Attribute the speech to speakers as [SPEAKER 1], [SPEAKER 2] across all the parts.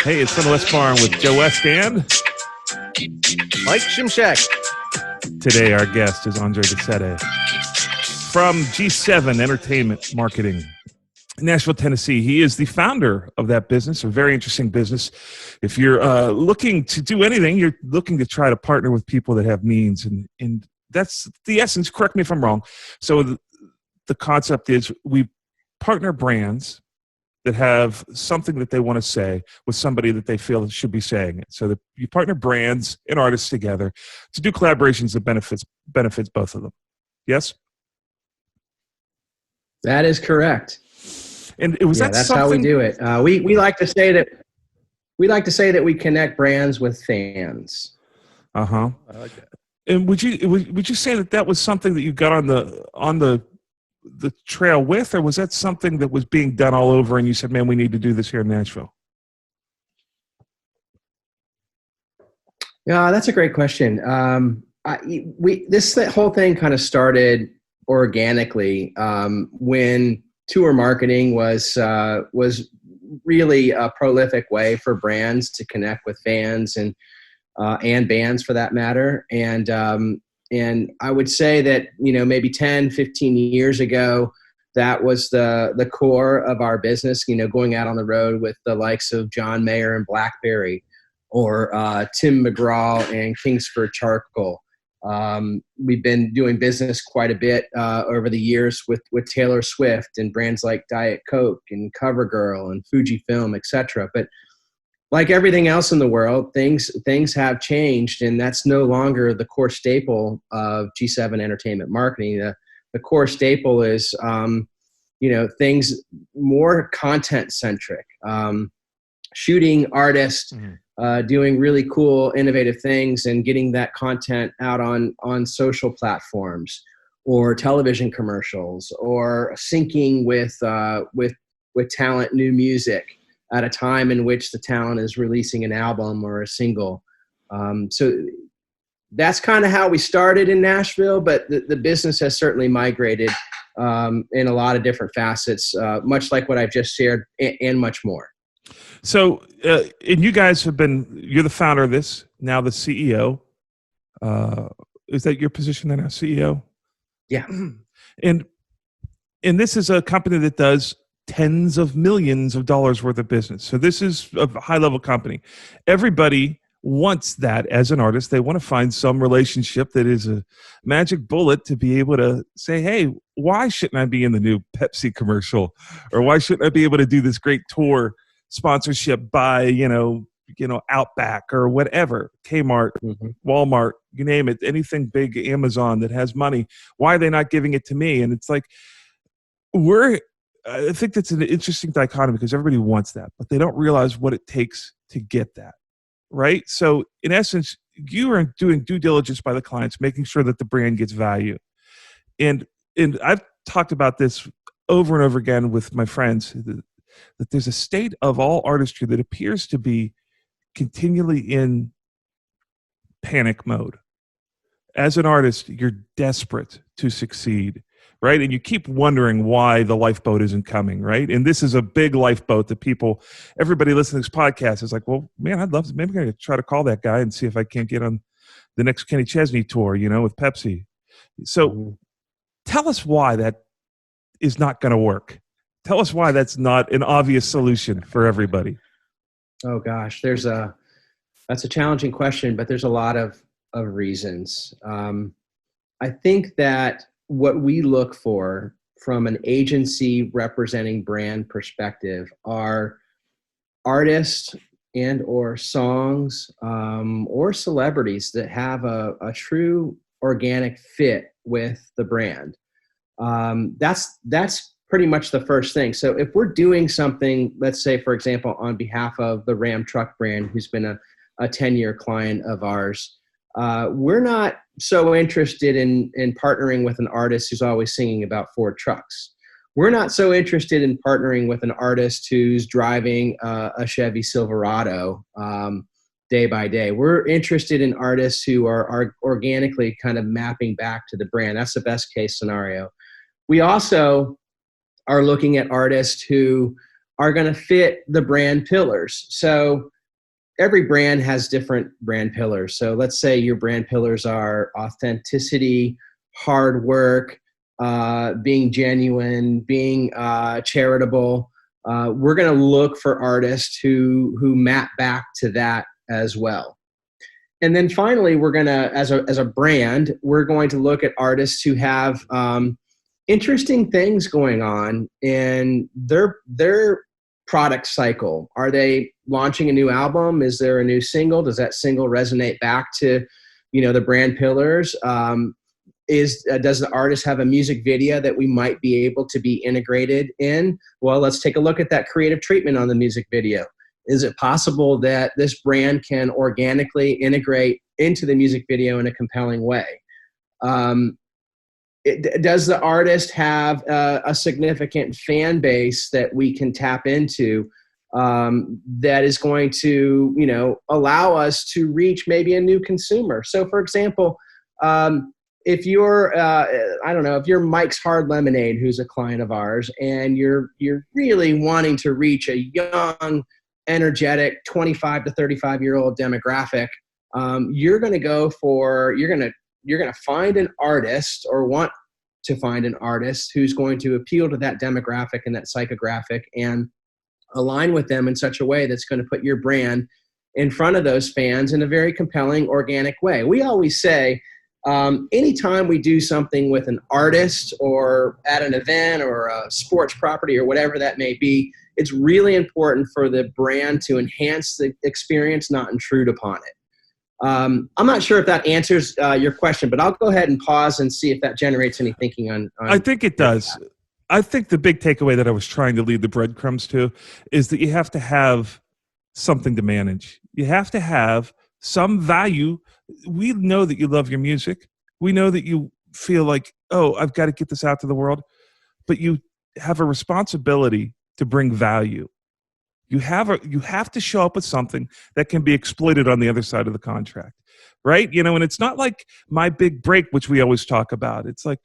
[SPEAKER 1] Hey, it's the West Barn with Joe West and
[SPEAKER 2] Mike Shimshack.
[SPEAKER 1] Today our guest is Andre Gaccetta from G7 Entertainment Marketing, Nashville, Tennessee. He is the founder of that business, a very interesting business. If you're looking to do anything, you're looking to try to partner with people that have means, and that's the essence. Correct me if I'm wrong. So the concept is we partner brands that have something that they want to say with somebody that they feel should be saying it. So that you partner brands and artists together to do collaborations that benefits both of them. Yes?
[SPEAKER 2] That is correct.
[SPEAKER 1] And it was
[SPEAKER 2] that's how we do it. We like to say that we connect brands with fans.
[SPEAKER 1] Uh-huh.
[SPEAKER 2] I like that.
[SPEAKER 1] And would you say that was something that you got on the trail with, or was that something that was being done all over and you said, man, we need to do this here in Nashville?
[SPEAKER 2] Yeah, that's a great question. This whole thing kind of started organically when tour marketing was really a prolific way for brands to connect with fans and bands for that matter. And I would say that, maybe 10, 15 years ago, that was the core of our business, going out on the road with the likes of John Mayer and Blackberry, or Tim McGraw and Kingsford Charcoal. We've been doing business quite a bit over the years with Taylor Swift and brands like Diet Coke and CoverGirl and Fujifilm, etc. But like everything else in the world, things have changed, and that's no longer the core staple of G7 Entertainment Marketing. The core staple is, things more content centric, shooting artists, doing really cool, innovative things, and getting that content out on social platforms, or television commercials, or syncing with talent new music at a time in which the talent is releasing an album or a single. So that's kind of how we started in Nashville, but the business has certainly migrated in a lot of different facets, much like what I've just shared, and much more.
[SPEAKER 1] So, and you guys you're the founder of this, now the CEO. Is that your position then, as CEO?
[SPEAKER 2] Yeah.
[SPEAKER 1] And this is a company that does tens of millions of dollars worth of business. So this is a high-level company. Everybody wants that as an artist. They want to find some relationship that is a magic bullet to be able to say, hey, why shouldn't I be in the new Pepsi commercial? Or why shouldn't I be able to do this great tour sponsorship by, Outback or whatever, Kmart, Walmart, you name it, anything big, Amazon that has money. Why are they not giving it to me? And it's like, I think that's an interesting dichotomy, because everybody wants that, but they don't realize what it takes to get that, right? So in essence, you are doing due diligence by the clients, making sure that the brand gets value. And I've talked about this over and over again with my friends, that there's a state of all artistry that appears to be continually in panic mode. As an artist, you're desperate to succeed, right? And you keep wondering why the lifeboat isn't coming, right? And this is a big lifeboat that everybody listening to this podcast is like, well, man, I'd love to, maybe I'm going to try to call that guy and see if I can't get on the next Kenny Chesney tour, with Pepsi. So tell us why that is not going to work. Tell us why that's not an obvious solution for everybody.
[SPEAKER 2] Oh gosh, that's a challenging question, but there's a lot of reasons. I think that what we look for from an agency representing brand perspective are artists and or songs or celebrities that have a true organic fit with the brand. That's pretty much the first thing. So if we're doing something, let's say, for example, on behalf of the Ram truck brand, who's been a 10-year client of ours, we're not so interested in partnering with an artist who's always singing about Ford trucks. We're not so interested in partnering with an artist who's driving a Chevy Silverado day by day. We're interested in artists who are organically kind of mapping back to the brand. That's the best case scenario. We also are looking at artists who are going to fit the brand pillars. So every brand has different brand pillars. So let's say your brand pillars are authenticity, hard work, being genuine, being charitable. We're going to look for artists who map back to that as well. And then finally, we're going to, as a brand, we're going to look at artists who have interesting things going on in their product cycle. Are they launching a new album? Is there a new single? Does that single resonate back to, the brand pillars? Does the artist have a music video that we might be able to be integrated in? Well, let's take a look at that creative treatment on the music video. Is it possible that this brand can organically integrate into the music video in a compelling way? Does the artist have a significant fan base that we can tap into that is going to, allow us to reach maybe a new consumer? So, for example, if you're, if you're Mike's Hard Lemonade, who's a client of ours, and you're really wanting to reach a young, energetic 25 to 35-year-old demographic, you're going to find an artist, or want to find an artist, who's going to appeal to that demographic and that psychographic and align with them in such a way that's going to put your brand in front of those fans in a very compelling, organic way. We always say, anytime we do something with an artist or at an event or a sports property or whatever that may be, it's really important for the brand to enhance the experience, not intrude upon it. I'm not sure if that answers your question, but I'll go ahead and pause and see if that generates any thinking on
[SPEAKER 1] I think it does. I think the big takeaway that I was trying to lead the breadcrumbs to is that you have to have something to manage. You have to have some value. We know that you love your music. We know that you feel like, oh, I've got to get this out to the world. But you have a responsibility to bring value. You have to show up with something that can be exploited on the other side of the contract, right? And it's not like my big break, which we always talk about. It's like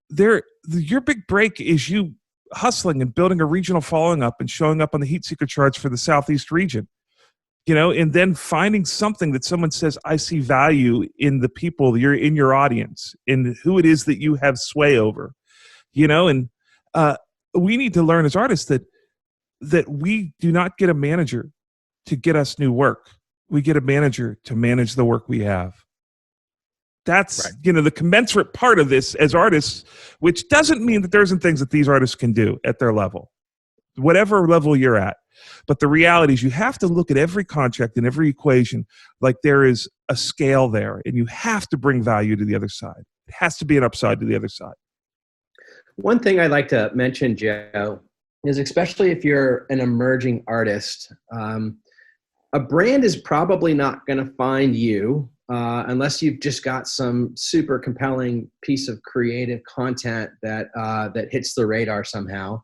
[SPEAKER 1] your big break is you hustling and building a regional following up and showing up on the heat seeker charts for the Southeast region, and then finding something that someone says, I see value in the people you're in your audience, in who it is that you have sway over, and we need to learn as artists that we do not get a manager to get us new work. We get a manager to manage the work we have. That's, right. The commensurate part of this as artists, which doesn't mean that there isn't things that these artists can do at their level, whatever level you're at. But the reality is you have to look at every contract and every equation like there is a scale there, and you have to bring value to the other side. It has to be an upside to the other side.
[SPEAKER 2] One thing I'd like to mention, Joe, is especially if you're an emerging artist, a brand is probably not going to find you unless you've just got some super compelling piece of creative content that hits the radar somehow.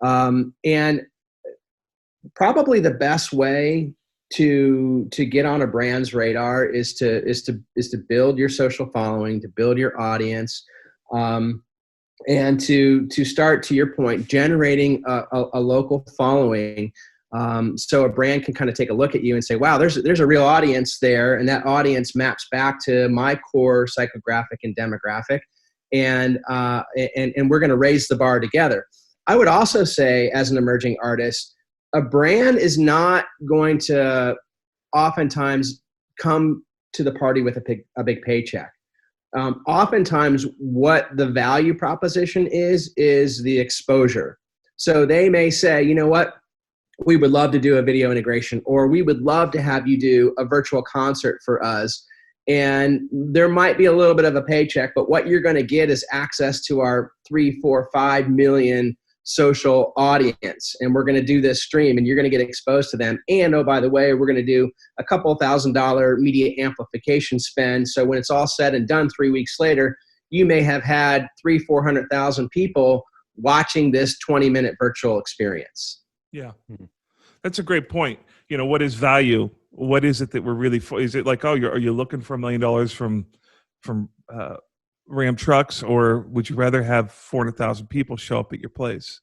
[SPEAKER 2] And probably the best way to get on a brand's radar is to build your social following, to build your audience. And to start, to your point, generating a local following, so a brand can kind of take a look at you and say, wow, there's a real audience there, and that audience maps back to my core psychographic and demographic, and we're going to raise the bar together. I would also say, as an emerging artist, a brand is not going to oftentimes come to the party with a big paycheck. Oftentimes what the value proposition is the exposure. So they may say, you know what, we would love to do a video integration, or we would love to have you do a virtual concert for us. And there might be a little bit of a paycheck, but what you're going to get is access to our 3, 4, 5 million social audience. And we're going to do this stream, and you're going to get exposed to them. And oh, by the way, we're going to do a couple $1,000 media amplification spend. So when it's all said and done 3 weeks later, you may have had 300,000-400,000 people watching this 20-minute virtual experience.
[SPEAKER 1] Yeah, that's a great point. what is value? What is it that we're really for? Is it like, are you looking for $1 million from Ram trucks, or would you rather have 400,000 people show up at your place,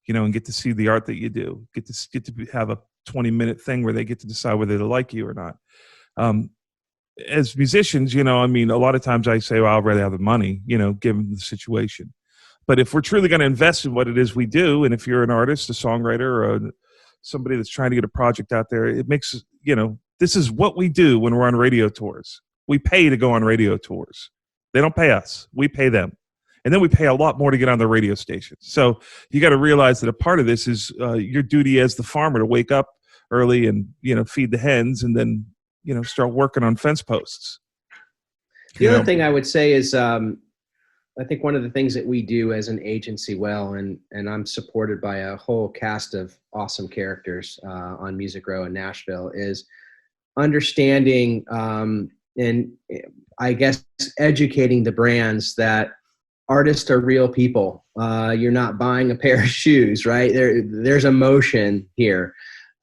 [SPEAKER 1] and get to see the art that you do, get to have a 20-minute thing where they get to decide whether they like you or not. As musicians, a lot of times I say, well, I'd rather have the money, given the situation. But if we're truly going to invest in what it is we do, and if you're an artist, a songwriter, or somebody that's trying to get a project out there, it makes, this is what we do when we're on radio tours. We pay to go on radio tours. They don't pay us. We pay them. And then we pay a lot more to get on the radio station. So you got to realize that a part of this is your duty as the farmer to wake up early and, feed the hens, and then, start working on fence posts.
[SPEAKER 2] The other thing I would say is, I think one of the things that we do as an agency well, and I'm supported by a whole cast of awesome characters on Music Row in Nashville, is understanding and I guess educating the brands that artists are real people. You're not buying a pair of shoes, right? There's emotion here.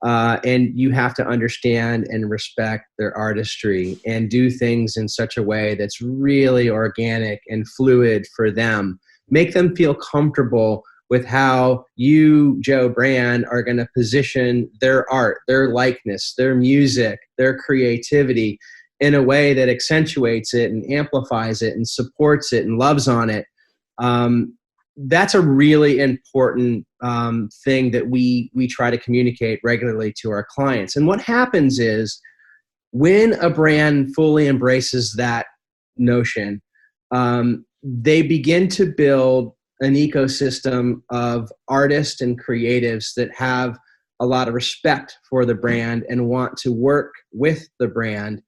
[SPEAKER 2] And you have to understand and respect their artistry and do things in such a way that's really organic and fluid for them. Make them feel comfortable with how you, Joe Brand, are going to position their art, their likeness, their music, their creativity in a way that accentuates it and amplifies it and supports it and loves on it. That's a really important thing that we try to communicate regularly to our clients. And what happens is, when a brand fully embraces that notion, they begin to build an ecosystem of artists and creatives that have a lot of respect for the brand and want to work with the brand.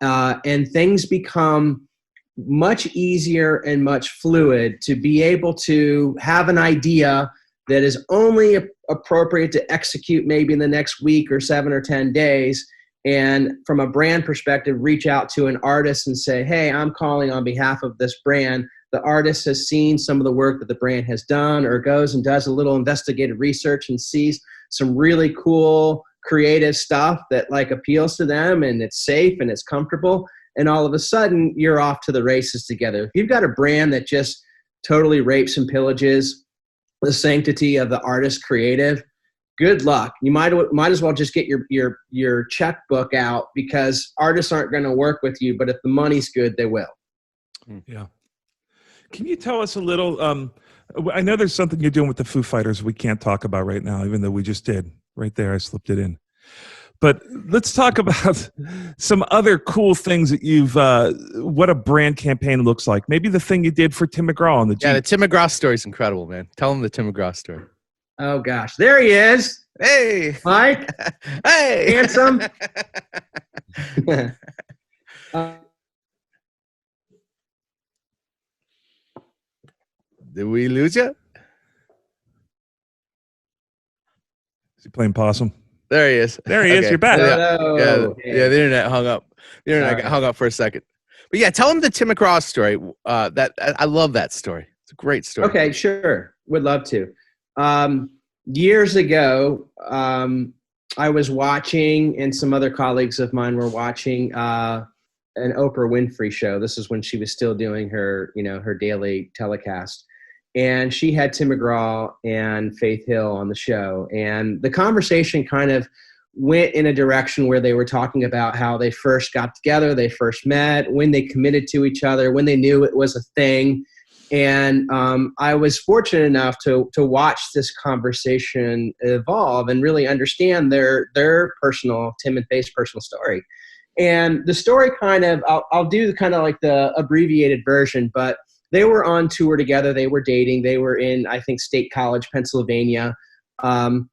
[SPEAKER 2] And things become much easier and much fluid to be able to have an idea that is only appropriate to execute maybe in the next week or 7 or 10 days. And from a brand perspective, reach out to an artist and say, hey, I'm calling on behalf of this brand. The artist has seen some of the work that the brand has done, or goes and does a little investigative research and sees some really cool creative stuff that like appeals to them, and it's safe and it's comfortable. And all of a sudden you're off to the races together. If you've got a brand that just totally rapes and pillages the sanctity of the artist creative, good luck. You might as well just get your checkbook out, because artists aren't going to work with you, but if the money's good, they will.
[SPEAKER 1] Yeah. Can you tell us a little, I know there's something you're doing with the Foo Fighters we can't talk about right now, even though we just did. Right there, I slipped it in. But let's talk about some other cool things that you've, what a brand campaign looks like. Maybe the thing you did for Tim McGraw on the Jeep.
[SPEAKER 3] Yeah, the Tim McGraw story is incredible, man. Tell him the Tim McGraw story.
[SPEAKER 2] Oh, gosh. There he is.
[SPEAKER 3] Hey.
[SPEAKER 2] Mike.
[SPEAKER 3] Hey.
[SPEAKER 2] Handsome.
[SPEAKER 3] Did we lose you?
[SPEAKER 1] Is he playing possum?
[SPEAKER 3] There he is.
[SPEAKER 1] There he is. You're back.
[SPEAKER 3] Yeah, the internet hung up. The internet got hung up for a second. But yeah, tell him the Tim McGraw story. That I love that story. It's a great story.
[SPEAKER 2] Okay, sure. Would love to. Years ago, I was watching, and some other colleagues of mine were watching an Oprah Winfrey show. This is when she was still doing her, her daily telecast. And she had Tim McGraw and Faith Hill on the show. And the conversation kind of went in a direction where they were talking about how they first got together, they first met, when they committed to each other, when they knew it was a thing. And I was fortunate enough to watch this conversation evolve and really understand their personal, Tim and Faith's personal story. And the story kind of, I'll do kind of like the abbreviated version, but they were on tour together. They were dating. They were in, I think, State College, Pennsylvania. And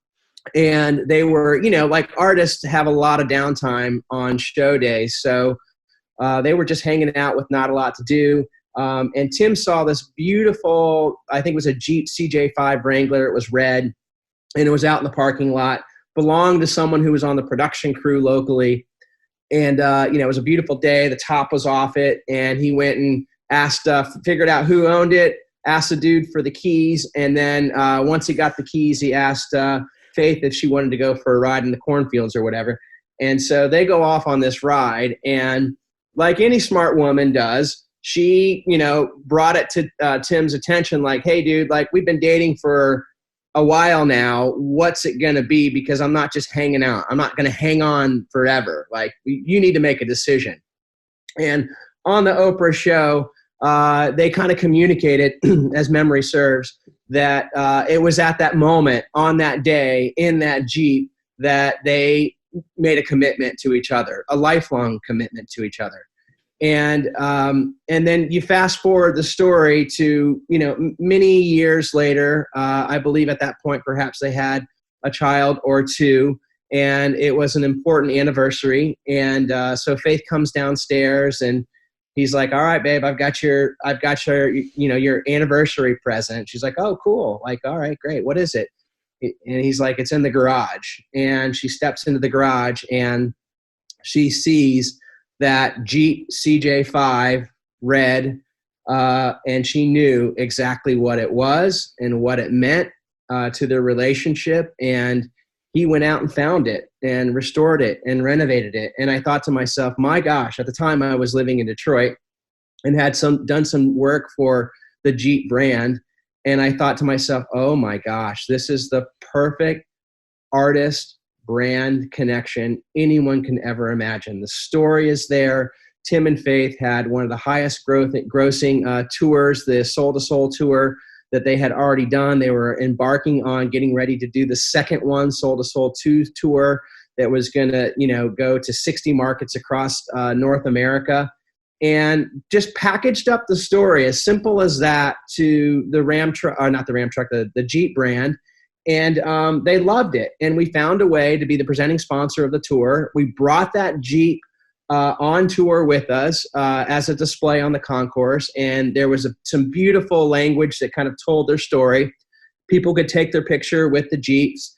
[SPEAKER 2] they were, like artists have a lot of downtime on show days. So they were just hanging out with not a lot to do. And Tim saw this beautiful, I think it was a Jeep CJ5 Wrangler. It was red, and it was out in the parking lot, belonged to someone who was on the production crew locally. And, it was a beautiful day. The top was off it. And he went and asked, figured out who owned it, asked the dude for the keys. And then once he got the keys, he asked, Faith if she wanted to go for a ride in the cornfields or whatever. And so they go off on this ride, and like any smart woman does, she, brought it to Tim's attention, like, hey, dude, like, we've been dating for a while now. What's it going to be? Because I'm not just hanging out. I'm not going to hang on forever. Like, you need to make a decision. And on the Oprah show, they kind of communicated, as memory serves, that it was at that moment, on that day, in that Jeep, that they made a commitment to each other, a lifelong commitment to each other. And then you fast forward the story to, many years later. I believe at that point, perhaps they had a child or two, and it was an important anniversary. And so Faith comes downstairs, and he's like, all right, babe, I've got your, your anniversary present. She's like, oh, cool. Like, all right, great. What is it? And he's like, it's in the garage. And she steps into the garage, and she sees that Jeep CJ5 red, and she knew exactly what it was and what it meant to their relationship. And he went out and found it and restored it and renovated it. And I thought to myself, my gosh, at the time I was living in Detroit and had done some work for the Jeep brand. And I thought to myself, oh my gosh, this is the perfect artist brand connection anyone can ever imagine. The story is there. Tim and Faith had one of the highest grossing tours, the Soul to Soul tour that they had already done. They were embarking on getting ready to do the second one, Soul to Soul 2 tour, that was going to, go to 60 markets across North America, and just packaged up the story as simple as that to the the Jeep brand. And they loved it. And we found a way to be the presenting sponsor of the tour. We brought that Jeep on tour with us as a display on the concourse. And there was some beautiful language that kind of told their story. People could take their picture with the Jeeps.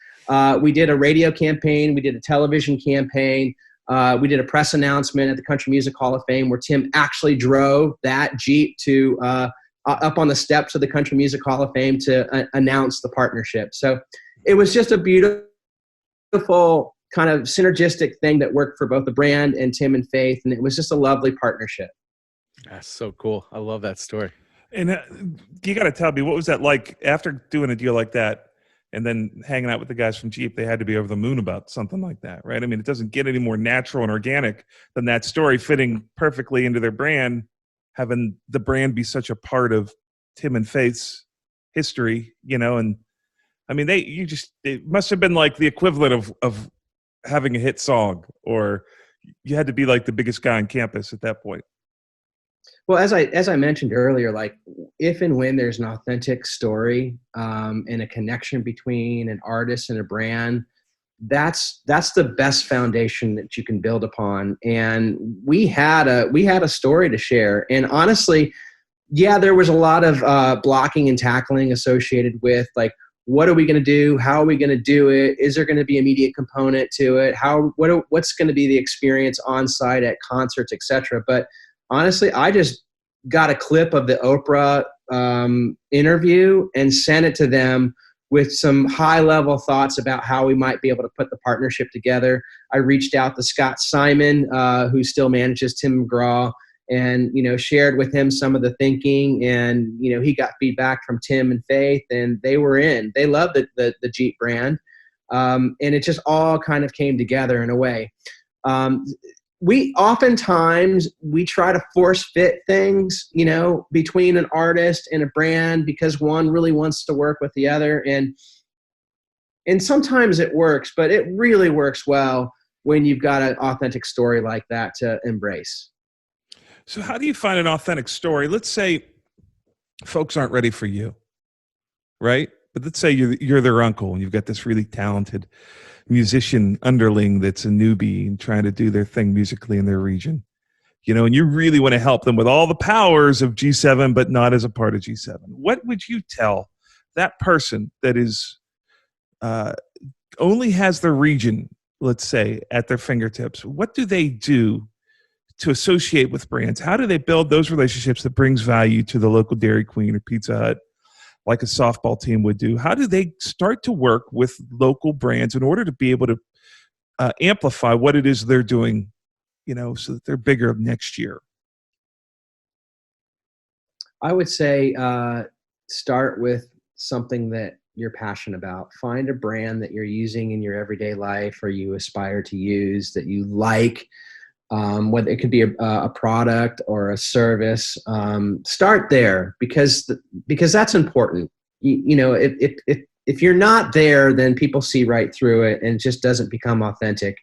[SPEAKER 2] We did a radio campaign. We did a television campaign. We did a press announcement at the Country Music Hall of Fame where Tim actually drove that Jeep to up on the steps of the Country Music Hall of Fame to announce the partnership. So it was just a beautiful kind of synergistic thing that worked for both the brand and Tim and Faith. And it was just a lovely partnership.
[SPEAKER 3] That's so cool. I love that story.
[SPEAKER 1] And you got to tell me, what was that like after doing a deal like that and then hanging out with the guys from Jeep? They had to be over the moon about something like that, right? I mean, it doesn't get any more natural and organic than that story fitting perfectly into their brand, having the brand be such a part of Tim and Faith's history, and I mean, it must have been like the equivalent of having a hit song, or you had to be like the biggest guy on campus at that point.
[SPEAKER 2] Well, as I mentioned earlier, like if and when there's an authentic story and a connection between an artist and a brand, that's the best foundation that you can build upon. And we had a story to share. And honestly, yeah, there was a lot of blocking and tackling associated with like, what are we going to do? How are we going to do it? Is there going to be a media component to it? What's going to be the experience on site at concerts, etc.? But honestly, I just got a clip of the Oprah interview and sent it to them with some high-level thoughts about how we might be able to put the partnership together. I reached out to Scott Simon, who still manages Tim McGraw, and shared with him some of the thinking. And he got feedback from Tim and Faith, and they were in. They loved the Jeep brand, and it just all kind of came together in a way. We oftentimes try to force fit things, between an artist and a brand because one really wants to work with the other. And sometimes it works, but it really works well when you've got an authentic story like that to embrace.
[SPEAKER 1] So how do you find an authentic story? Let's say folks aren't ready for you, right? But let's say you're their uncle and you've got this really talented musician underling that's a newbie and trying to do their thing musically in their region, and you really want to help them with all the powers of G7, but not as a part of G7. What would you tell that person that is only has their region, let's say, at their fingertips? What do they do to associate with brands? How do they build those relationships that brings value to the local Dairy Queen or Pizza Hut? like a softball team would do? How do they start to work with local brands in order to be able to amplify what it is they're doing, so that they're bigger next year?
[SPEAKER 2] I would say start with something that you're passionate about. Find a brand that you're using in your everyday life or you aspire to use that you like. Whether it could be a product or a service, start there because that's important. If you're not there, then people see right through it and it just doesn't become authentic.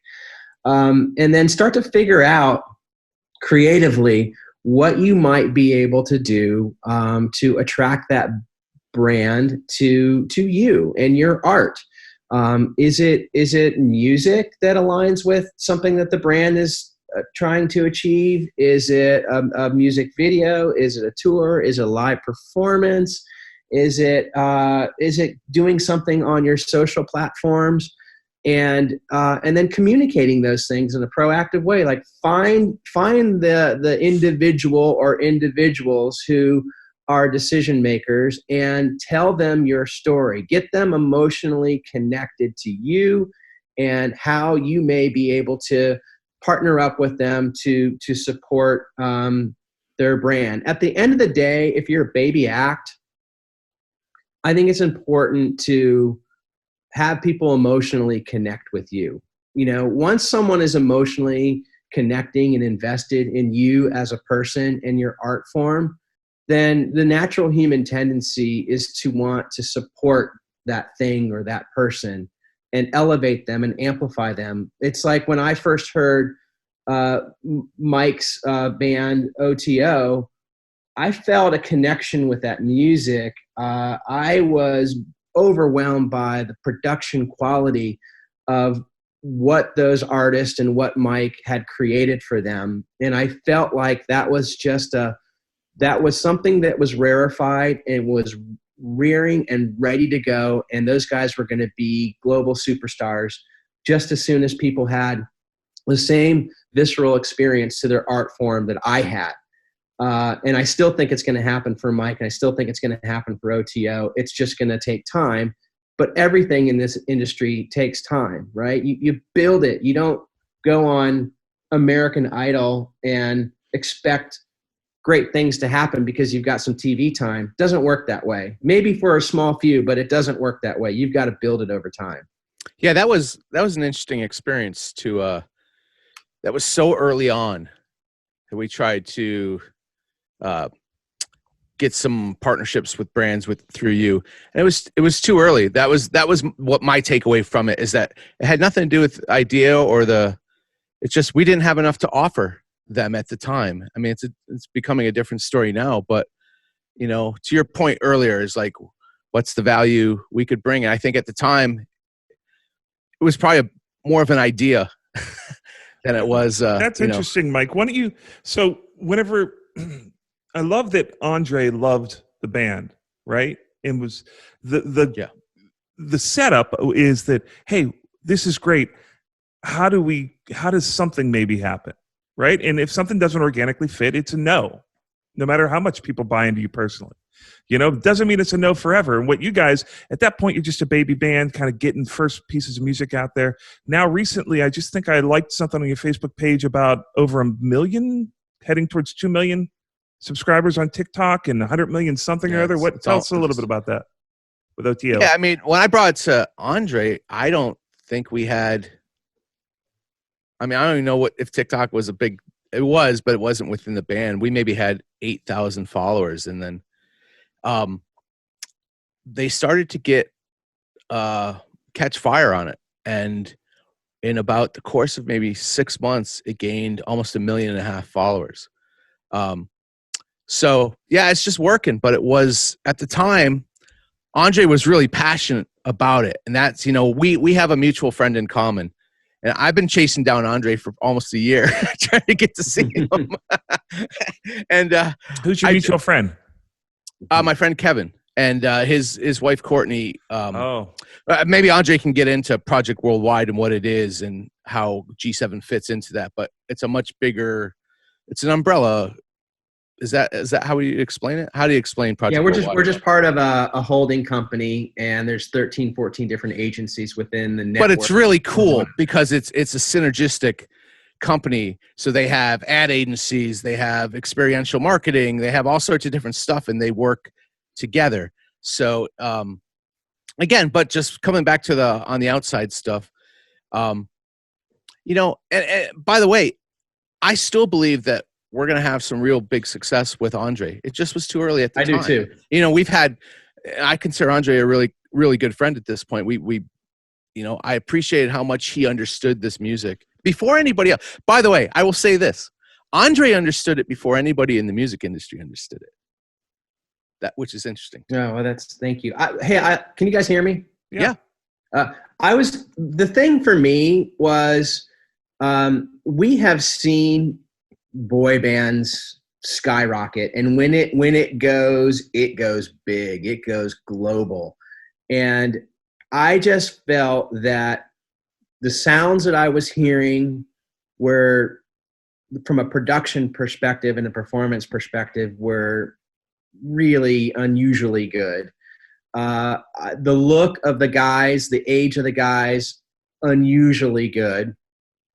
[SPEAKER 2] And then start to figure out creatively what you might be able to do to attract that brand to you and your art. Is it music that aligns with something that the brand is trying to achieve? Is it a music video? Is it a tour? Is it a live performance? Is it doing something on your social platforms? And then communicating those things in a proactive way. Like find the individual or individuals who are decision makers and tell them your story. Get them emotionally connected to you and how you may be able to partner up with them to support their brand. At the end of the day, if you're a baby act, I think it's important to have people emotionally connect with you. Once someone is emotionally connecting and invested in you as a person and your art form, then the natural human tendency is to want to support that thing or that person and elevate them and amplify them. It's like when I first heard Mike's band OTO, I felt a connection with that music. I was overwhelmed by the production quality of what those artists and what Mike had created for them. And I felt like that was something that was rarefied and was rearing and ready to go. And those guys were going to be global superstars just as soon as people had the same visceral experience to their art form that I had. And I still think it's going to happen for Mike, and I still think it's going to happen for OTO. It's just going to take time. But everything in this industry takes time, right? You build it. You don't go on American Idol and expect great things to happen because you've got some TV time. It doesn't work that way. Maybe for a small few, but it doesn't work that way. You've got to build it over time.
[SPEAKER 3] Yeah, that was an interesting experience that was so early on that we tried to get some partnerships with brands through you, and it was too early. That was what my takeaway from it is, that it had nothing to do with idea or it's just we didn't have enough to offer them at the time. I mean, it's becoming a different story now, but to your point earlier is like, what's the value we could bring? And I think at the time it was probably more of an idea than it was.
[SPEAKER 1] That's interesting, Mike. Why don't you? So whenever. I love that Andre loved the band, right? And was the setup is that, hey, this is great. How does something maybe happen, right? And if something doesn't organically fit, it's a no matter how much people buy into you personally. It doesn't mean it's a no forever. And what you guys, at that point, you're just a baby band kind of getting first pieces of music out there. Now, recently, I just think I liked something on your Facebook page about over 1 million, heading towards 2 million subscribers on TikTok and 100 million something or other. Tell us a little bit about that with OTO.
[SPEAKER 3] Yeah, I mean, when I brought it to Andre, I don't think we had. I mean, I don't even know if TikTok was a big. It was, but it wasn't within the band. We maybe had 8,000 followers, and then, they started to get catch fire on it, and in about the course of maybe 6 months, it gained almost 1.5 million followers. So yeah, it's just working. But it was at the time, Andre was really passionate about it, and that's we have a mutual friend in common, and I've been chasing down Andre for almost a year trying to get to see him. And
[SPEAKER 1] who's your mutual friend?
[SPEAKER 3] My friend Kevin and his wife Courtney. Maybe Andre can get into Project Worldwide and what it is and how G7 fits into that, but it's a much bigger. It's an umbrella Is that how you explain it? How do you explain Project
[SPEAKER 2] Yeah,
[SPEAKER 3] Worldwide?
[SPEAKER 2] we're just part of a holding company, and there's 13, 14 different agencies within the network.
[SPEAKER 3] But it's really cool because it's a synergistic company. So they have ad agencies, they have experiential marketing, they have all sorts of different stuff, and they work together. So again, but just coming back to the on the outside stuff, and by the way, I still believe that we're going to have some real big success with Andre. It just was too early at the time.
[SPEAKER 2] I do too.
[SPEAKER 3] I consider Andre a really, really good friend at this point. I appreciated how much he understood this music before anybody else. By the way, I will say this. Andre understood it before anybody in the music industry understood it. Which is interesting.
[SPEAKER 2] No, well, thank you. Can you guys hear me?
[SPEAKER 3] Yeah.
[SPEAKER 2] The thing for me was, we have seen boy bands skyrocket, and when it goes big, it goes global. And I just felt that the sounds that I was hearing were, from a production perspective and a performance perspective, were really unusually good. The look of the guys, the age of the guys, unusually good.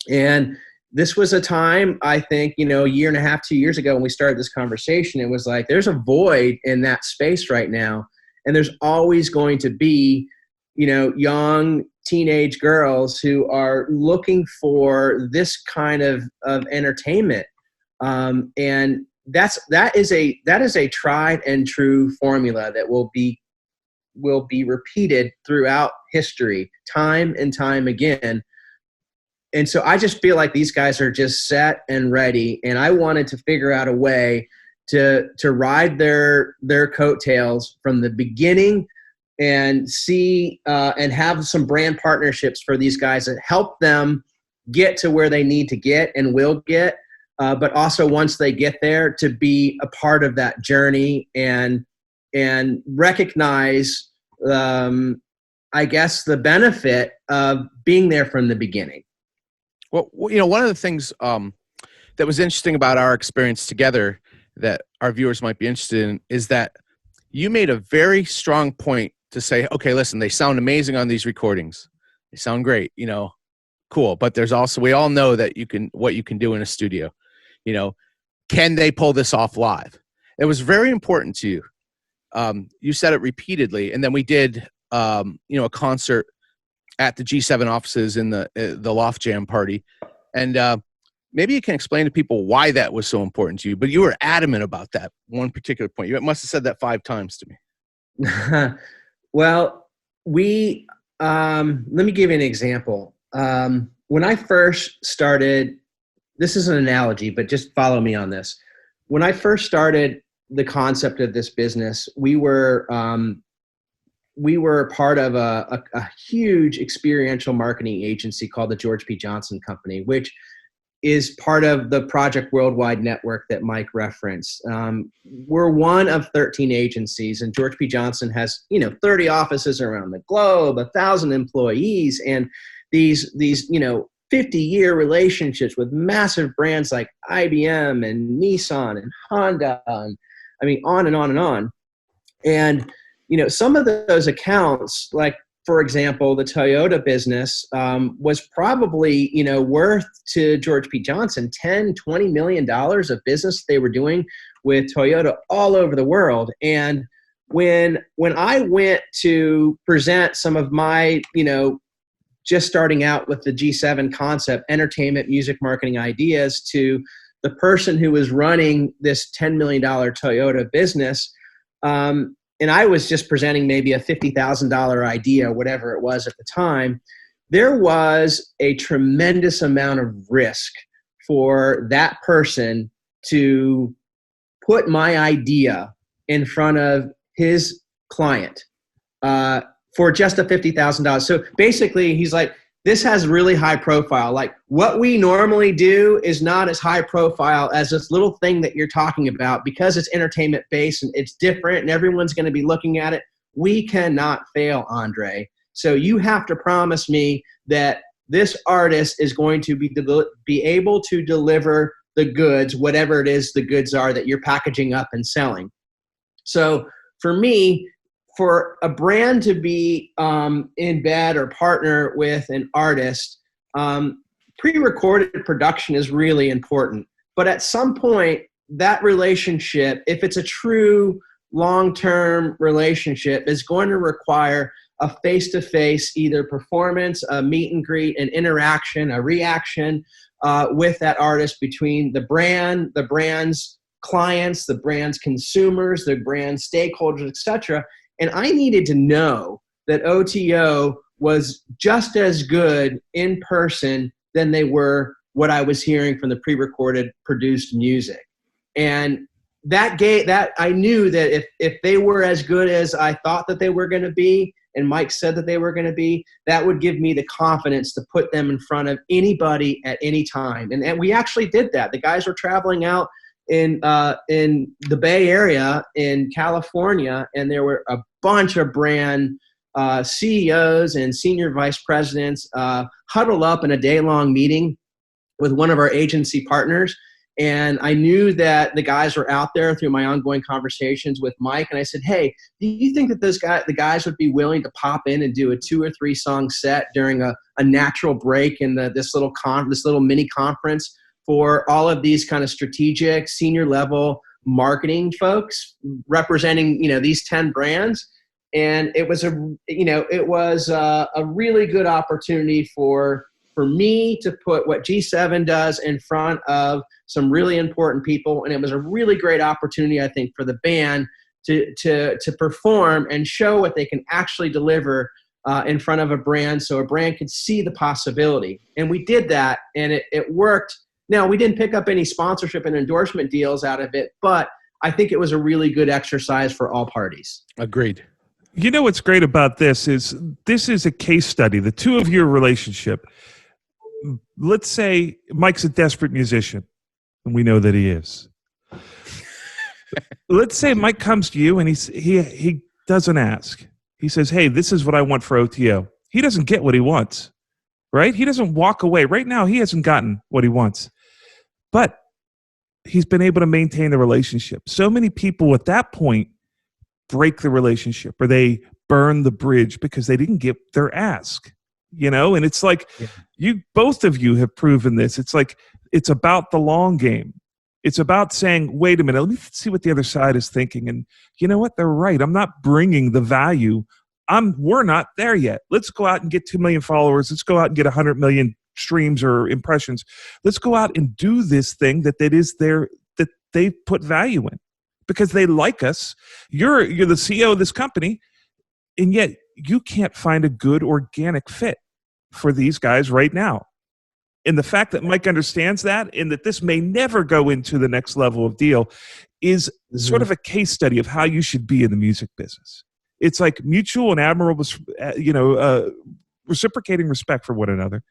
[SPEAKER 2] And this was a time, I think, a year and a half, 2 years ago when we started this conversation, it was like, there's a void in that space right now. And there's always going to be, young teenage girls who are looking for this kind of entertainment. And that is a tried and true formula that will be repeated throughout history, time and time again. And so I just feel like these guys are just set and ready. And I wanted to figure out a way to ride their coattails from the beginning and see and have some brand partnerships for these guys that help them get to where they need to get and will get. But also once they get there, to be a part of that journey and recognize, I guess, the benefit of being there from the beginning.
[SPEAKER 3] Well, one of the things that was interesting about our experience together that our viewers might be interested in is that you made a very strong point to say, okay, listen, they sound amazing on these recordings. They sound great, cool. But there's also, we all know that what you can do in a studio, can they pull this off live? It was very important to you. You said it repeatedly. And then we did, a concert at the G7 offices in the Loft Jam party. And maybe you can explain to people why that was so important to you, but you were adamant about that one particular point. You must have said that 5 times to me.
[SPEAKER 2] Well, let me give you an example. When I first started, this is an analogy, but just follow me on this. When I first started the concept of this business, we were part of a huge experiential marketing agency called the George P. Johnson Company, which is part of the Project Worldwide network that Mike referenced. We're one of 13 agencies, and George P. Johnson has 30 offices around the globe, 1,000 employees, and these 50-year relationships with massive brands like IBM and Nissan and Honda, and on and on and on. And some of those accounts, like, for example, the Toyota business was probably, worth to George P. Johnson $10-20 million of business they were doing with Toyota all over the world. And when I went to present some of my, just starting out with the G7 concept, entertainment, music, marketing ideas, to the person who was running this $10 million Toyota business, and I was just presenting maybe a $50,000 idea, whatever it was at the time, there was a tremendous amount of risk for that person to put my idea in front of his client for just a $50,000. So basically, he's like, this has really high profile. Like, what we normally do is not as high profile as this little thing that you're talking about, because it's entertainment based and it's different and everyone's going to be looking at it. We cannot fail, Andre. So you have to promise me that this artist is going to be able to deliver the goods, whatever it is the goods are that you're packaging up and selling. So for me, for a brand to be in bed or partner with an artist, pre-recorded production is really important. But at some point, that relationship, if it's a true long-term relationship, is going to require a face-to-face either performance, a meet and greet, an interaction, a reaction with that artist between the brand, the brand's clients, the brand's consumers, the brand's stakeholders, etc. And I needed to know that OTO was just as good in person than they were what I was hearing from the pre-recorded produced music. And that I knew that if they were as good as I thought that they were going to be, and Mike said that they were going to be, that would give me the confidence to put them in front of anybody at any time. And we actually did that. The guys were traveling out in the Bay Area in California, and there were a bunch of brand CEOs and senior vice presidents huddled up in a day-long meeting with one of our agency partners. And I knew that the guys were out there through my ongoing conversations with Mike. And I said, hey, do you think that the guys would be willing to pop in and do a 2 or 3 song set during a natural break in this little mini conference for all of these kind of strategic senior level marketing folks representing, these 10 brands? And it was a really good opportunity for me to put what G7 does in front of some really important people. And it was a really great opportunity, I think, for the band to perform and show what they can actually deliver in front of a brand, so a brand could see the possibility. And we did that, and it worked. Now, we didn't pick up any sponsorship and endorsement deals out of it, but I think it was a really good exercise for all parties.
[SPEAKER 3] Agreed.
[SPEAKER 1] You know what's great about this is a case study, the two of your relationship. Let's say Mike's a desperate musician, and we know that he is. Let's say Mike comes to you and he doesn't ask. He says, hey, this is what I want for OTO. He doesn't get what he wants, right? He doesn't walk away. Right now, he hasn't gotten what he wants. But he's been able to maintain the relationship. So many people at that point break the relationship, or they burn the bridge because they didn't get their ask. And it's like both of you have proven this. It's like it's about the long game. It's about saying, wait a minute, let me see what the other side is thinking. And you know what? They're right. I'm not bringing the value. We're not there yet. Let's go out and get 2 million followers. Let's go out and get 100 million streams or impressions. Let's go out and do this thing that they put value in because they like us. You're the CEO of this company, and yet you can't find a good organic fit for these guys right now. And the fact that Mike understands that and that this may never go into the next level of deal is sort of a case study of how you should be in the music business. It's like mutual and admirable, reciprocating respect for one another,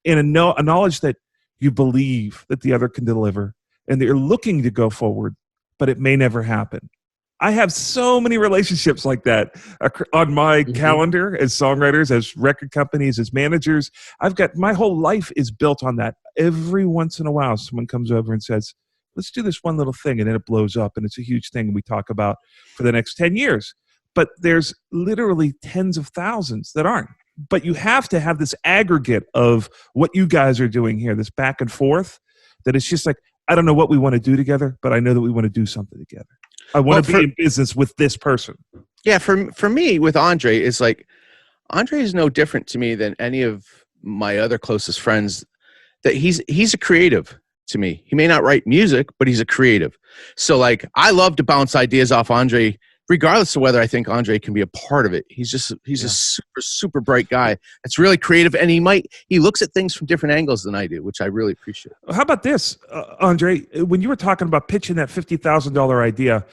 [SPEAKER 1] and a knowledge that you believe that the other can deliver and that you're looking to go forward, but it may never happen. I have so many relationships like that on my calendar as songwriters, as record companies, as managers. My whole life is built on that. Every once in a while, someone comes over and says, let's do this one little thing, and then it blows up, and it's a huge thing, and we talk about for the next 10 years. But there's literally tens of thousands that aren't. But you have to have this aggregate of what you guys are doing here, this back and forth, that it's just like, I don't know what we want to do together, but I know that we want to do something together. I want to be in business with this person.
[SPEAKER 3] Yeah, for me with Andre, it's like Andre is no different to me than any of my other closest friends. That he's a creative to me. He may not write music, but he's a creative. So like I love to bounce ideas off Andre, regardless of whether I think Andre can be a part of it. He's a super, super bright guy that's really creative, and he looks at things from different angles than I do, which I really appreciate.
[SPEAKER 1] How about this, Andre? When you were talking about pitching that $50,000 idea,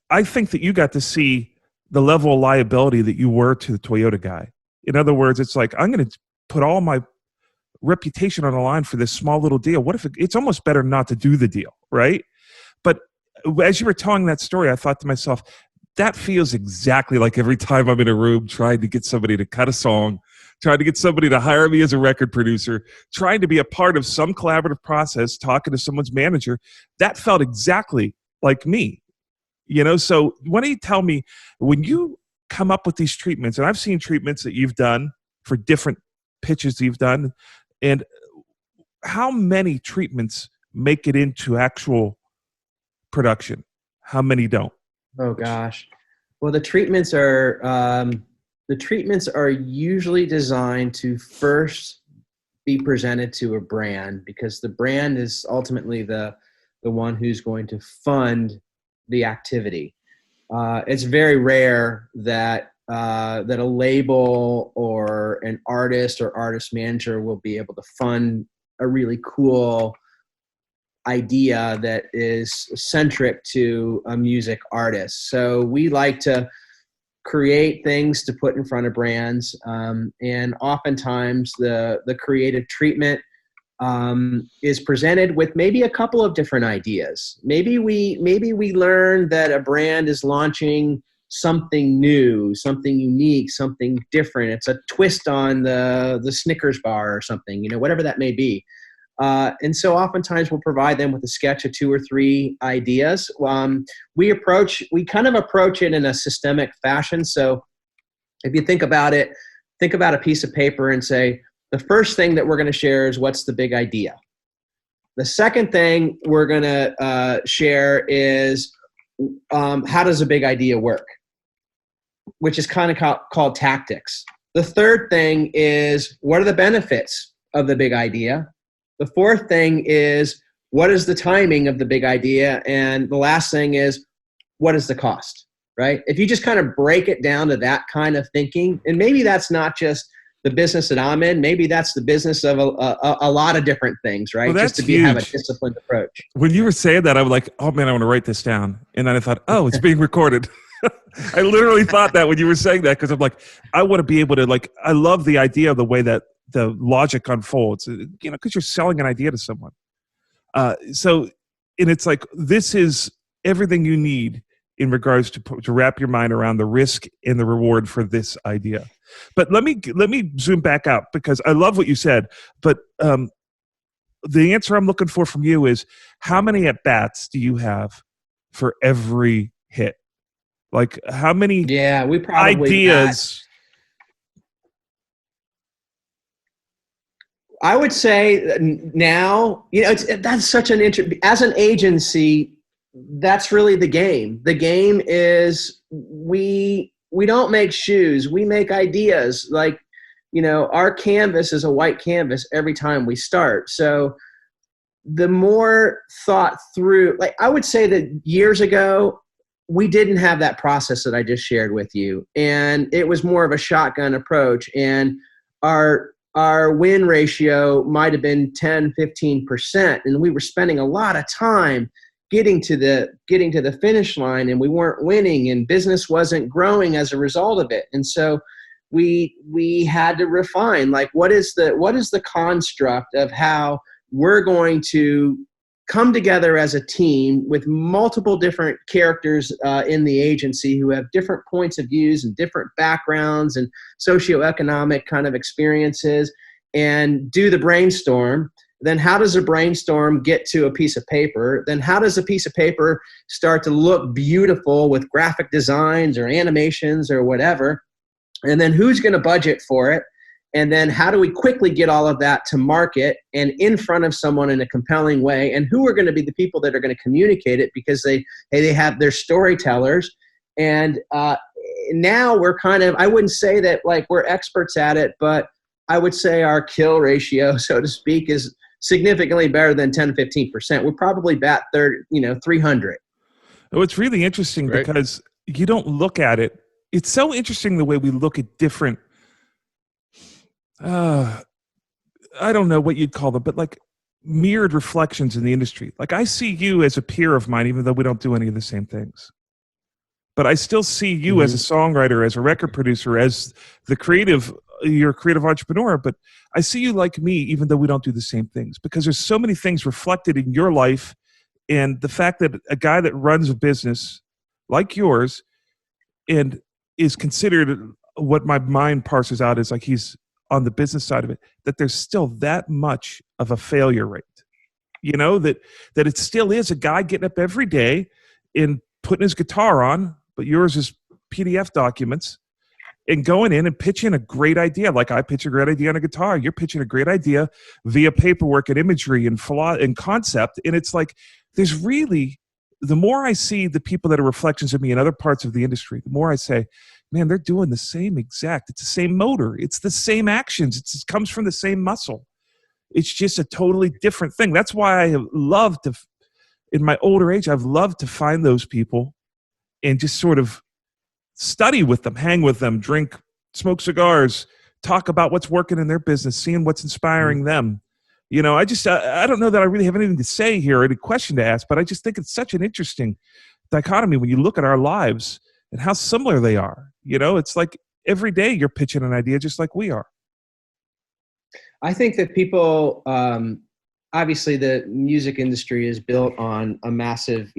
[SPEAKER 1] I think that you got to see the level of liability that you were to the Toyota guy. In other words, it's like, I'm going to put all my reputation on the line for this small little deal. What if it's almost better not to do the deal, right? But as you were telling that story, I thought to myself, that feels exactly like every time I'm in a room trying to get somebody to cut a song, trying to get somebody to hire me as a record producer, trying to be a part of some collaborative process, talking to someone's manager. That felt exactly like me. So why don't you tell me, when you come up with these treatments, and I've seen treatments that you've done for different pitches that you've done, and how many treatments make it into actual production? How many don't?
[SPEAKER 2] Oh gosh. Well, the treatments are usually designed to first be presented to a brand, because the brand is ultimately the one who's going to fund the activity. It's very rare that a label or an artist or artist manager will be able to fund a really cool idea that is centric to a music artist. So we like to create things to put in front of brands, and oftentimes the creative treatment is presented with maybe a couple of different ideas. Maybe we learn that a brand is launching something new, something unique, something different. It's a twist on the Snickers bar or something, whatever that may be. And so oftentimes we'll provide them with a sketch of 2 or 3 ideas. We kind of approach it in a systemic fashion. So if you think about it, think about a piece of paper and say, the first thing that we're going to share is, what's the big idea? The second thing we're going to share is, how does a big idea work? Which is kind of called tactics. The third thing is, what are the benefits of the big idea? The fourth thing is, what is the timing of the big idea? And the last thing is, what is the cost, right? If you just kind of break it down to that kind of thinking, and maybe that's not just the business that I'm in, maybe that's the business of a lot of different things, right?
[SPEAKER 1] Well,
[SPEAKER 2] just to have a disciplined approach.
[SPEAKER 1] When you were saying that, I was like, oh man, I want to write this down. And then I thought, oh, it's being recorded. I literally thought that when you were saying that, because I'm like, I want to be able to, I love the idea of the way that the logic unfolds, because you're selling an idea to someone. And it's like, this is everything you need in regards to wrap your mind around the risk and the reward for this idea. But let me zoom back out, because I love what you said. But the answer I'm looking for from you is, how many at-bats do you have for every hit? Like, how many
[SPEAKER 2] we probably
[SPEAKER 1] ideas?
[SPEAKER 2] I would say now, that's such an as an agency, that's really the game. The game is we don't make shoes, we make ideas. Our canvas is a white canvas every time we start. So the more thought through, I would say that years ago, we didn't have that process that I just shared with you. And it was more of a shotgun approach. And our win ratio might have been 10, 15%. And we were spending a lot of time getting to the finish line, and we weren't winning, and business wasn't growing as a result of it. And so we had to refine, what is the construct of how we're going to come together as a team with multiple different characters in the agency who have different points of views and different backgrounds and socioeconomic kind of experiences, and do the brainstorm. Then how does a brainstorm get to a piece of paper? Then how does a piece of paper start to look beautiful with graphic designs or animations or whatever? And then who's going to budget for it? And then how do we quickly get all of that to market and in front of someone in a compelling way? And who are going to be the people that are going to communicate it, because they have their storytellers. And now we're kind of, I wouldn't say that we're experts at it, but I would say our kill ratio, so to speak, is significantly better than 10, 15%. We're probably bat 300.
[SPEAKER 1] Oh, it's really interesting, right? Because you don't look at it. It's so interesting the way we look at different, I don't know what you'd call them, but mirrored reflections in the industry. I see you as a peer of mine, even though we don't do any of the same things. But I still see you as a songwriter, as a record producer, as you're a creative entrepreneur, but I see you like me, even though we don't do the same things, because there's so many things reflected in your life. And the fact that a guy that runs a business like yours and is considered, what my mind parses out is he's on the business side of it, that there's still that much of a failure rate. That it still is a guy getting up every day and putting his guitar on, but yours is PDF documents, and going in and pitching a great idea. Like I pitch a great idea on a guitar. You're pitching a great idea via paperwork and imagery and concept. And it's like, there's really, the more I see the people that are reflections of me in other parts of the industry, the more I say, man, they're doing the same exact, it's the same motor. It's the same actions. It comes from the same muscle. It's just a totally different thing. That's why I have loved to, in my older age, I've loved to find those people and just sort of study with them, hang with them, drink, smoke cigars, talk about what's working in their business, seeing what's inspiring them. I don't know that I really have anything to say here or any question to ask, but I just think it's such an interesting dichotomy when you look at our lives and how similar they are. It's like every day you're pitching an idea just like we are.
[SPEAKER 2] I think that people, obviously the music industry is built on a massive,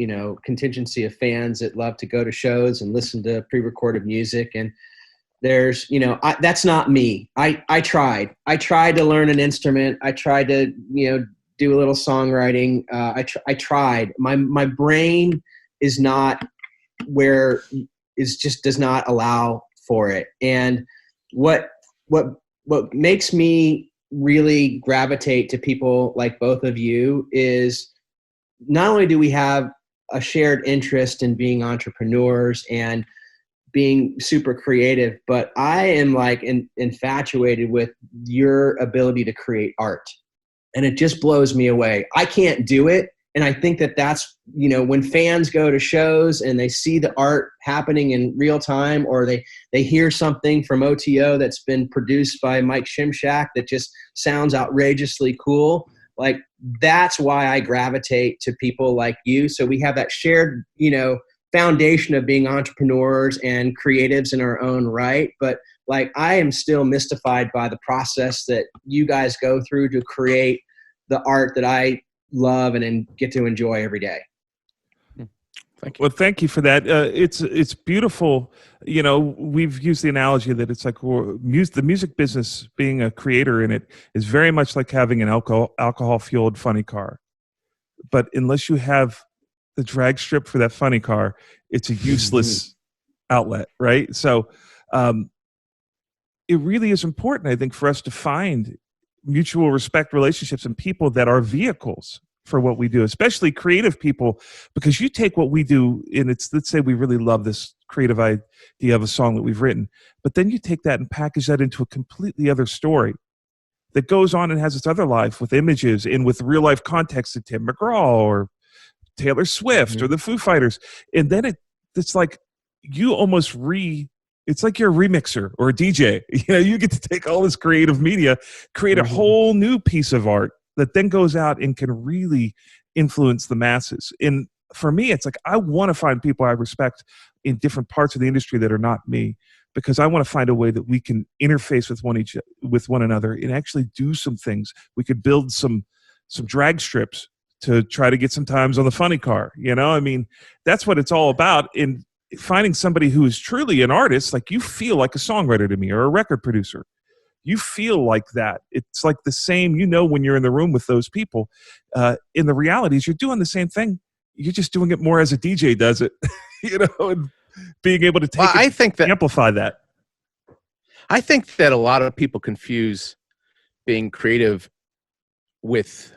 [SPEAKER 2] contingency of fans that love to go to shows and listen to pre-recorded music. And there's, that's not me. I tried to learn an instrument. I tried to, do a little songwriting. I tried. My brain is not where just does not allow for it. And what makes me really gravitate to people like both of you is not only do we have a shared interest in being entrepreneurs and being super creative, but I am like infatuated with your ability to create art. And it just blows me away. I can't do it. And I think that that's, when fans go to shows and they see the art happening in real time, or they hear something from OTO that's been produced by Mike Shimshack that just sounds outrageously cool. Like, that's why I gravitate to people like you. So we have that shared, foundation of being entrepreneurs and creatives in our own right. But like, I am still mystified by the process that you guys go through to create the art that I love and get to enjoy every day.
[SPEAKER 3] Thank you.
[SPEAKER 1] Well, thank you for that. It's beautiful. We've used the analogy that it's like the music business, being a creator in it, is very much like having an alcohol fueled funny car. But unless you have the drag strip for that funny car, it's a useless outlet, right? So it really is important, I think, for us to find mutual respect relationships and people that are vehicles for what we do, especially creative people, because you take what we do and let's say we really love this creative idea of a song that we've written, but then you take that and package that into a completely other story that goes on and has its other life with images and with real life context of Tim McGraw or Taylor Swift or the Foo Fighters. And then it's like you almost it's like you're a remixer or a DJ. You get to take all this creative media, create a whole new piece of art that then goes out and can really influence the masses. And for me, it's like I want to find people I respect in different parts of the industry that are not me, because I want to find a way that we can interface with one another and actually do some things. We could build some drag strips to try to get some times on the funny car. That's what it's all about. In finding somebody who is truly an artist, like you feel like a songwriter to me or a record producer. You feel like that. It's like the same, when you're in the room with those people. In the reality is you're doing the same thing. You're just doing it more as a DJ does it, and being able to amplify that.
[SPEAKER 3] I think that a lot of people confuse being creative with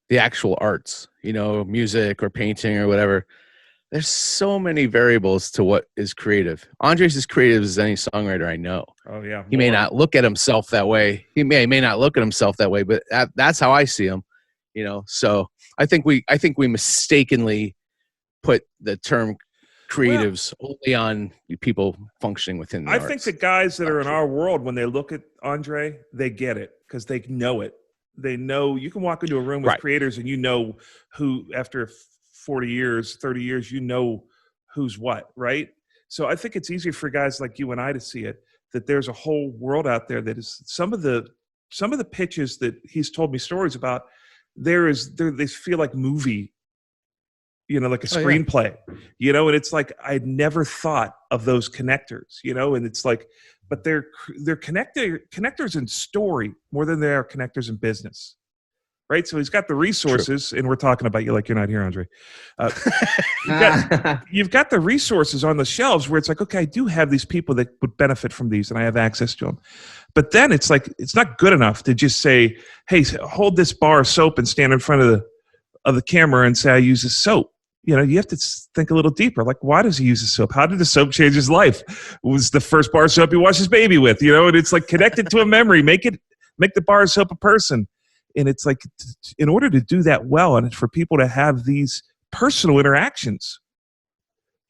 [SPEAKER 3] the actual arts, music or painting or whatever. There's so many variables to what is creative. Andre's as creative as any songwriter I know.
[SPEAKER 1] Oh yeah.
[SPEAKER 3] He may not look at himself that way. He may not look at himself that way, but that's how I see him. So I think we mistakenly put the term creatives only on people functioning within the arts.
[SPEAKER 1] I think the guys that are in our world, when they look at Andre, they get it because they know it. They know you can walk into a room with creators and who after 40 years, 30 years, who's what, right? So I think it's easier for guys like you and I to see it, that there's a whole world out there that is some of the pitches that he's told me stories about, they feel like movie, like a screenplay, and it's like, I'd never thought of those connectors, and it's like, but they're connectors in story more than they are connectors in business. Right, so he's got the resources, and we're talking about you like you're not here, Andre. You've got the resources on the shelves where it's like, okay, I do have these people that would benefit from these, and I have access to them. But then it's like it's not good enough to just say, "Hey, hold this bar of soap and stand in front of the camera and say I use this soap." You know, you have to think a little deeper. Like, why does he use the soap? How did the soap change his life? It was the first bar of soap he washed his baby with? You know, and it's like connected to a memory. Make the bar of soap a person. And it's like, in order to do that well, and for people to have these personal interactions,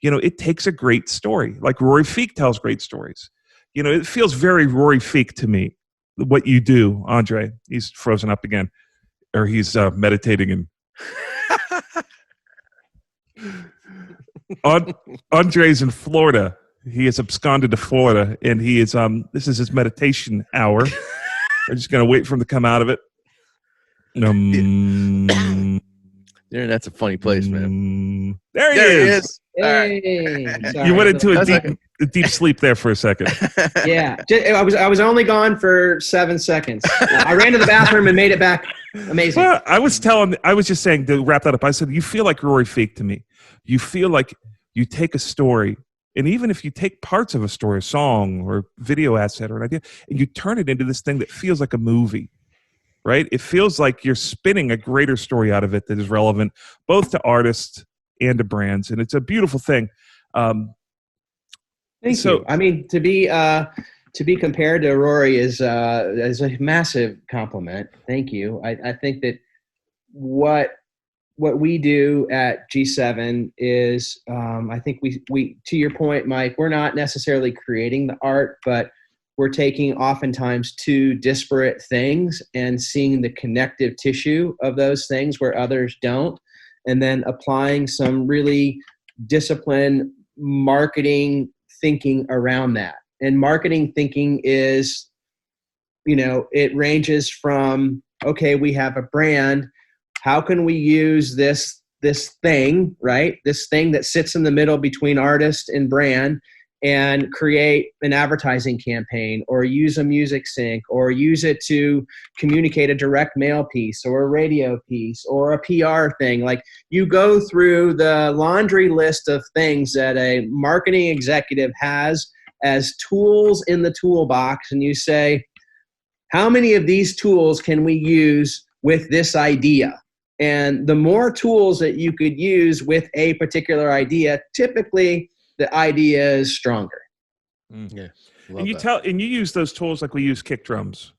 [SPEAKER 1] you know, it takes a great story. Like Rory Feek tells great stories. You know, it feels very Rory Feek to me, what you do, Andre. He's frozen up again, or he's meditating. And Andre's in Florida. He has absconded to Florida, and he is this is his meditation hour. We're just going to wait for him to come out of it.
[SPEAKER 3] The internet's a funny place, man.
[SPEAKER 1] There he is.
[SPEAKER 2] Hey,
[SPEAKER 1] You went into a deep sleep there for a second.
[SPEAKER 2] Yeah, I was only gone for 7 seconds. I ran to the bathroom and made it back. Amazing.
[SPEAKER 1] Well, I was just saying to wrap that up. I said, you feel like Rory Feek to me. You feel like you take a story, and even if you take parts of a story, a song or video asset or an idea, and you turn it into this thing that feels like a movie. Right? It feels like you're spinning a greater story out of it that is relevant both to artists and to brands, and it's a beautiful thing.
[SPEAKER 2] Thank you. I mean, to be compared to Rory is a massive compliment. Thank you. I think that what we do at G7 is, I think we to your point, Mike, we're not necessarily creating the art, but we're taking oftentimes two disparate things and seeing the connective tissue of those things where others don't, and then applying some really disciplined marketing thinking around that. And marketing thinking is, you know, it ranges from, okay, we have a brand. How can we use this thing, right? This thing that sits in the middle between artist and brand, and create an advertising campaign, or use a music sync, or use it to communicate a direct mail piece or a radio piece or a PR thing. Like, you go through the laundry list of things that a marketing executive has as tools in the toolbox, and you say, how many of these tools can we use with this idea? And the more tools that you could use with a particular idea, typically the idea is stronger.
[SPEAKER 3] Yeah,
[SPEAKER 1] and you use those tools like we use kick drums.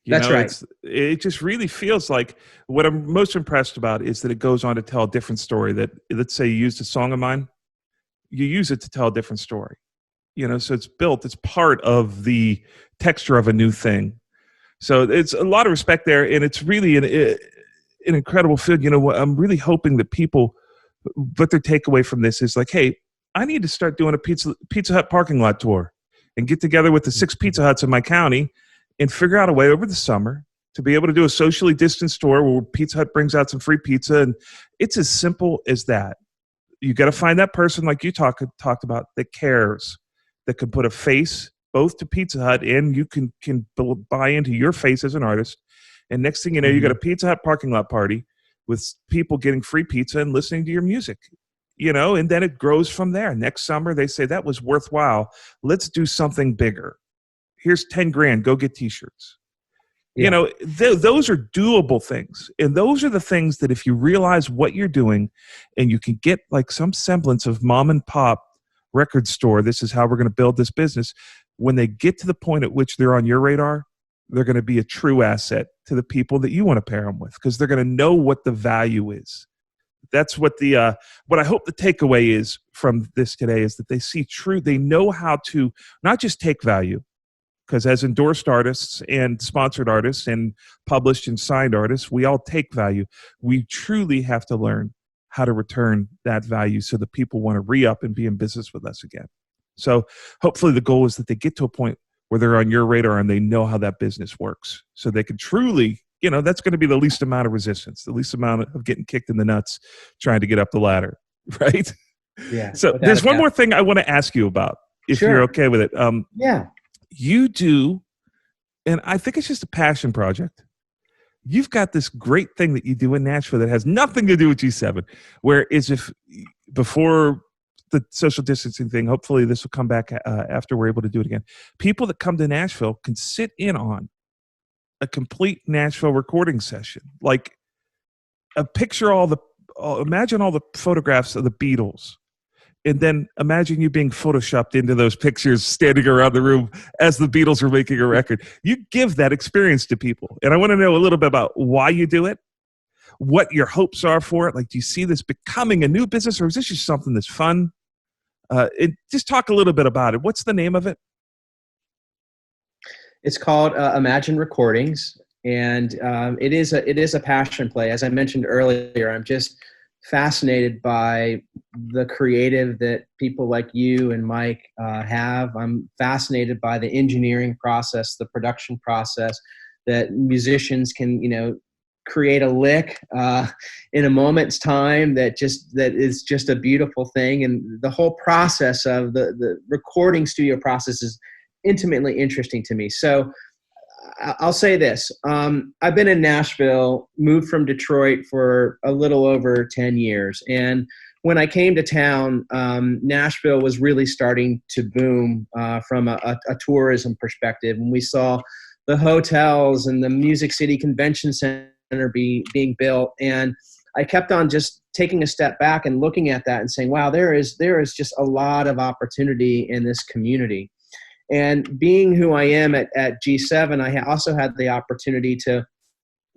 [SPEAKER 2] That's right.
[SPEAKER 1] It just really feels like, what I'm most impressed about is that it goes on to tell a different story. That, let's say you used a song of mine, you use it to tell a different story. You know, so it's part of the texture of a new thing. So it's a lot of respect there, and it's really an incredible field. You know, I'm really hoping that people, what their takeaway from this is like, hey, I need to start doing a Pizza Hut parking lot tour and get together with the 6 Pizza Huts in my county and figure out a way over the summer to be able to do a socially distanced tour where Pizza Hut brings out some free pizza. And it's as simple as that. You got to find that person, like you talked about, that cares, that can put a face both to Pizza Hut, and you can buy into your face as an artist. And next thing you know, you got a Pizza Hut parking lot party with people getting free pizza and listening to your music. You know, and then it grows from there. Next summer, they say that was worthwhile. Let's do something bigger. Here's 10 grand. Go get t-shirts. Yeah. You know, those are doable things. And those are the things that if you realize what you're doing and you can get like some semblance of mom and pop record store, this is how we're going to build this business. When they get to the point at which they're on your radar, they're going to be a true asset to the people that you want to pair them with, because they're going to know what the value is. That's what what I hope the takeaway is from this today, is that they see they know how to not just take value, because as endorsed artists and sponsored artists and published and signed artists, we all take value. We truly have to learn how to return that value so that people want to re-up and be in business with us again. So hopefully the goal is that they get to a point where they're on your radar and they know how that business works, so they can truly, you know, that's going to be the least amount of resistance, the least amount of getting kicked in the nuts trying to get up the ladder, right?
[SPEAKER 2] Yeah.
[SPEAKER 1] So there's one more thing I want to ask you about, if you're okay with it.
[SPEAKER 2] Yeah.
[SPEAKER 1] you do, and I think it's just a passion project. You've got this great thing that you do in Nashville that has nothing to do with G7, whereas if before the social distancing thing, hopefully this will come back after we're able to do it again. People that come to Nashville can sit in on a complete Nashville recording session. Like imagine all the photographs of the Beatles, and then imagine you being photoshopped into those pictures standing around the room as the Beatles were making a record. You give that experience to people. And I want to know a little bit about why you do it, what your hopes are for it. Like, do you see this becoming a new business, or is this just something that's fun? Just talk a little bit about it. What's the name of it?
[SPEAKER 2] It's called Imagine Recordings, and it is a passion play. As I mentioned earlier, I'm just fascinated by the creative that people like you and Mike have. I'm fascinated by the engineering process, the production process, that musicians can, create a lick in a moment's time that is just a beautiful thing. And the whole process of the recording studio process is intimately interesting to me. So I'll say this. I've been in Nashville, moved from Detroit for a little over 10 years. And when I came to town, Nashville was really starting to boom from a tourism perspective. And we saw the hotels and the Music City Convention Center being built. And I kept on just taking a step back and looking at that and saying, wow, there is just a lot of opportunity in this community. And being who I am at G7, I also had the opportunity to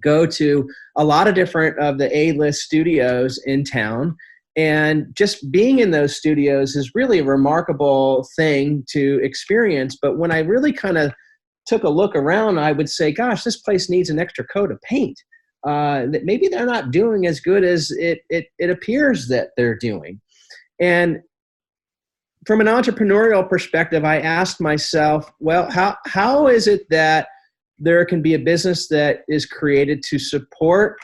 [SPEAKER 2] go to a lot of different of the A-list studios in town. And just being in those studios is really a remarkable thing to experience. But when I really kind of took a look around, I would say, gosh, this place needs an extra coat of paint. That maybe they're not doing as good as it appears that they're doing. And from an entrepreneurial perspective, I asked myself, well, how is it that there can be a business that is created to support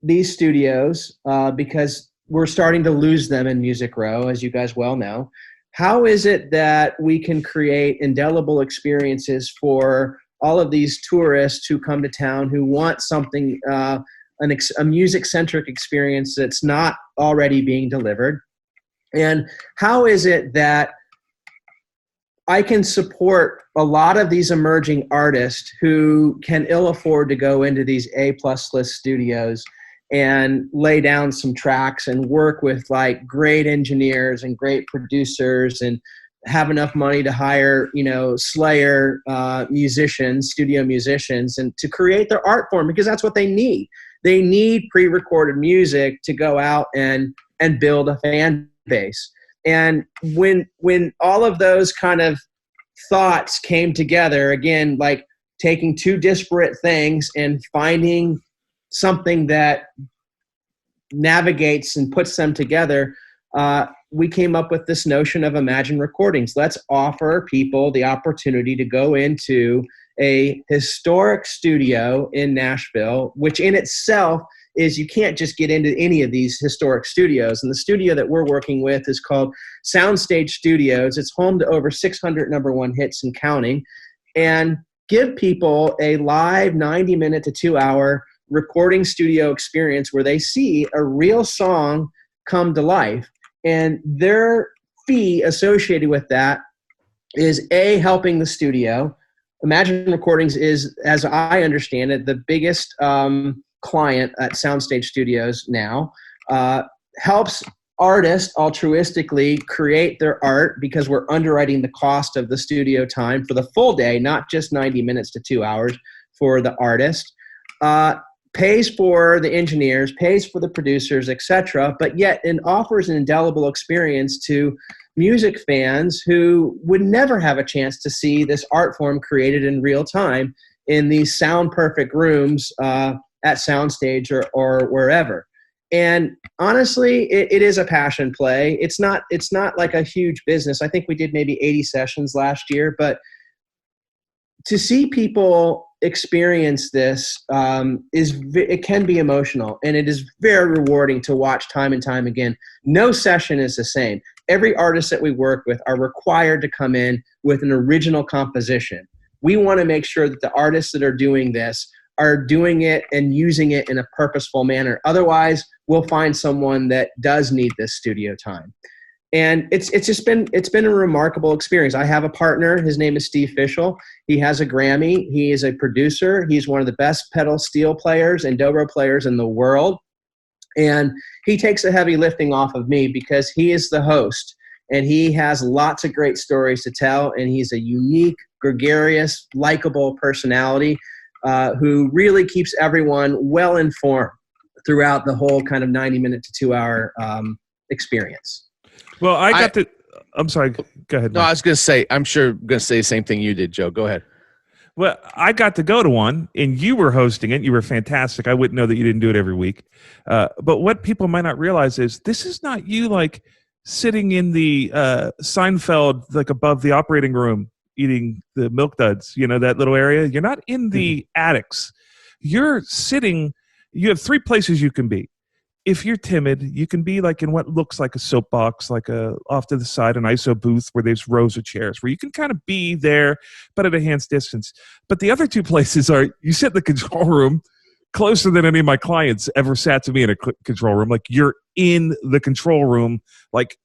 [SPEAKER 2] these studios because we're starting to lose them in Music Row, as you guys well know. How is it that we can create indelible experiences for all of these tourists who come to town who want something, a music-centric experience that's not already being delivered? And how is it that I can support a lot of these emerging artists who can ill afford to go into these A-plus list studios and lay down some tracks and work with like great engineers and great producers and have enough money to hire, Slayer musicians, studio musicians, and to create their art form, because that's what they need. They need pre-recorded music to go out and build a fan base. And when all of those kind of thoughts came together, again, like taking two disparate things and finding something that navigates and puts them together, we came up with this notion of Imagine Recordings. Let's offer people the opportunity to go into a historic studio in Nashville, which in itself is, you can't just get into any of these historic studios. And the studio that we're working with is called Soundstage Studios. It's home to over 600 number one hits and counting, and give people a live 90-minute to 2-hour recording studio experience where they see a real song come to life. And their fee associated with that is helping the studio. Imagine Recordings is, as I understand it, the biggest client at Soundstage Studios now. Helps artists altruistically create their art because we're underwriting the cost of the studio time for the full day, not just 90 minutes to 2 hours for the artist. Pays for the engineers, pays for the producers, etc., but yet it offers an indelible experience to music fans who would never have a chance to see this art form created in real time in these sound perfect rooms at Soundstage or wherever. And honestly, it is a passion play. It's not like a huge business. I think we did maybe 80 sessions last year, but to see people experience this it can be emotional, and it is very rewarding to watch time and time again. No session is the same. every artist that we work with are required to come in with an original composition. We want to make sure that the artists that are doing this are doing it and using it in a purposeful manner. Otherwise, we'll find someone that does need this studio time. And it's been a remarkable experience. I have a partner. His name is Steve Fischel. He has a Grammy. He is a producer. He's one of the best pedal steel players and dobro players in the world. And he takes the heavy lifting off of me because he is the host. And he has lots of great stories to tell. And he's a unique, gregarious, likable personality who really keeps everyone well informed throughout the whole kind of 90-minute to 2-hour experience.
[SPEAKER 1] Well, I'm sorry. Go ahead.
[SPEAKER 3] No,
[SPEAKER 1] Mike.
[SPEAKER 3] I was going to say, I'm sure going to say the same thing you did, Joe. Go ahead.
[SPEAKER 1] Well, I got to go to one, and you were hosting it. You were fantastic. I wouldn't know that you didn't do it every week. But what people might not realize is this is not you like sitting in the Seinfeld, like above the operating room, eating the milk duds, that little area. You're not in the attics. You're sitting, you have 3 places you can be. If you're timid, you can be like in what looks like a soapbox, like off to the side, an ISO booth where there's rows of chairs where you can kind of be there, but at a hand's distance. But the other 2 places are you sit in the control room closer than any of my clients ever sat to me in a control room. Like you're in the control room, like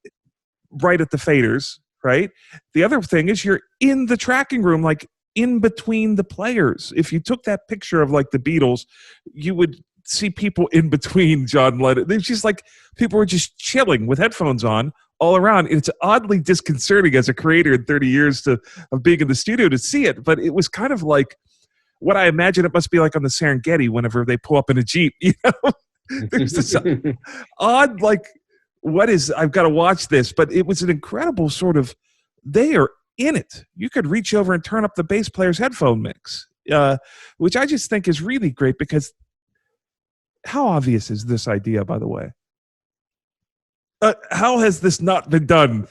[SPEAKER 1] right at the faders, right? The other thing is you're in the tracking room, like in between the players. If you took that picture of like the Beatles, you would see people in between John Lennon. There's just like people were just chilling with headphones on all around. It's oddly disconcerting as a creator in 30 years of being in the studio to see it. But it was kind of like what I imagine it must be like on the Serengeti whenever they pull up in a Jeep. There's this odd like, I've got to watch this. But it was an incredible sort of, they are in it. You could reach over and turn up the bass player's headphone mix, which I just think is really great because how obvious is this idea, by the way? How has this not been done,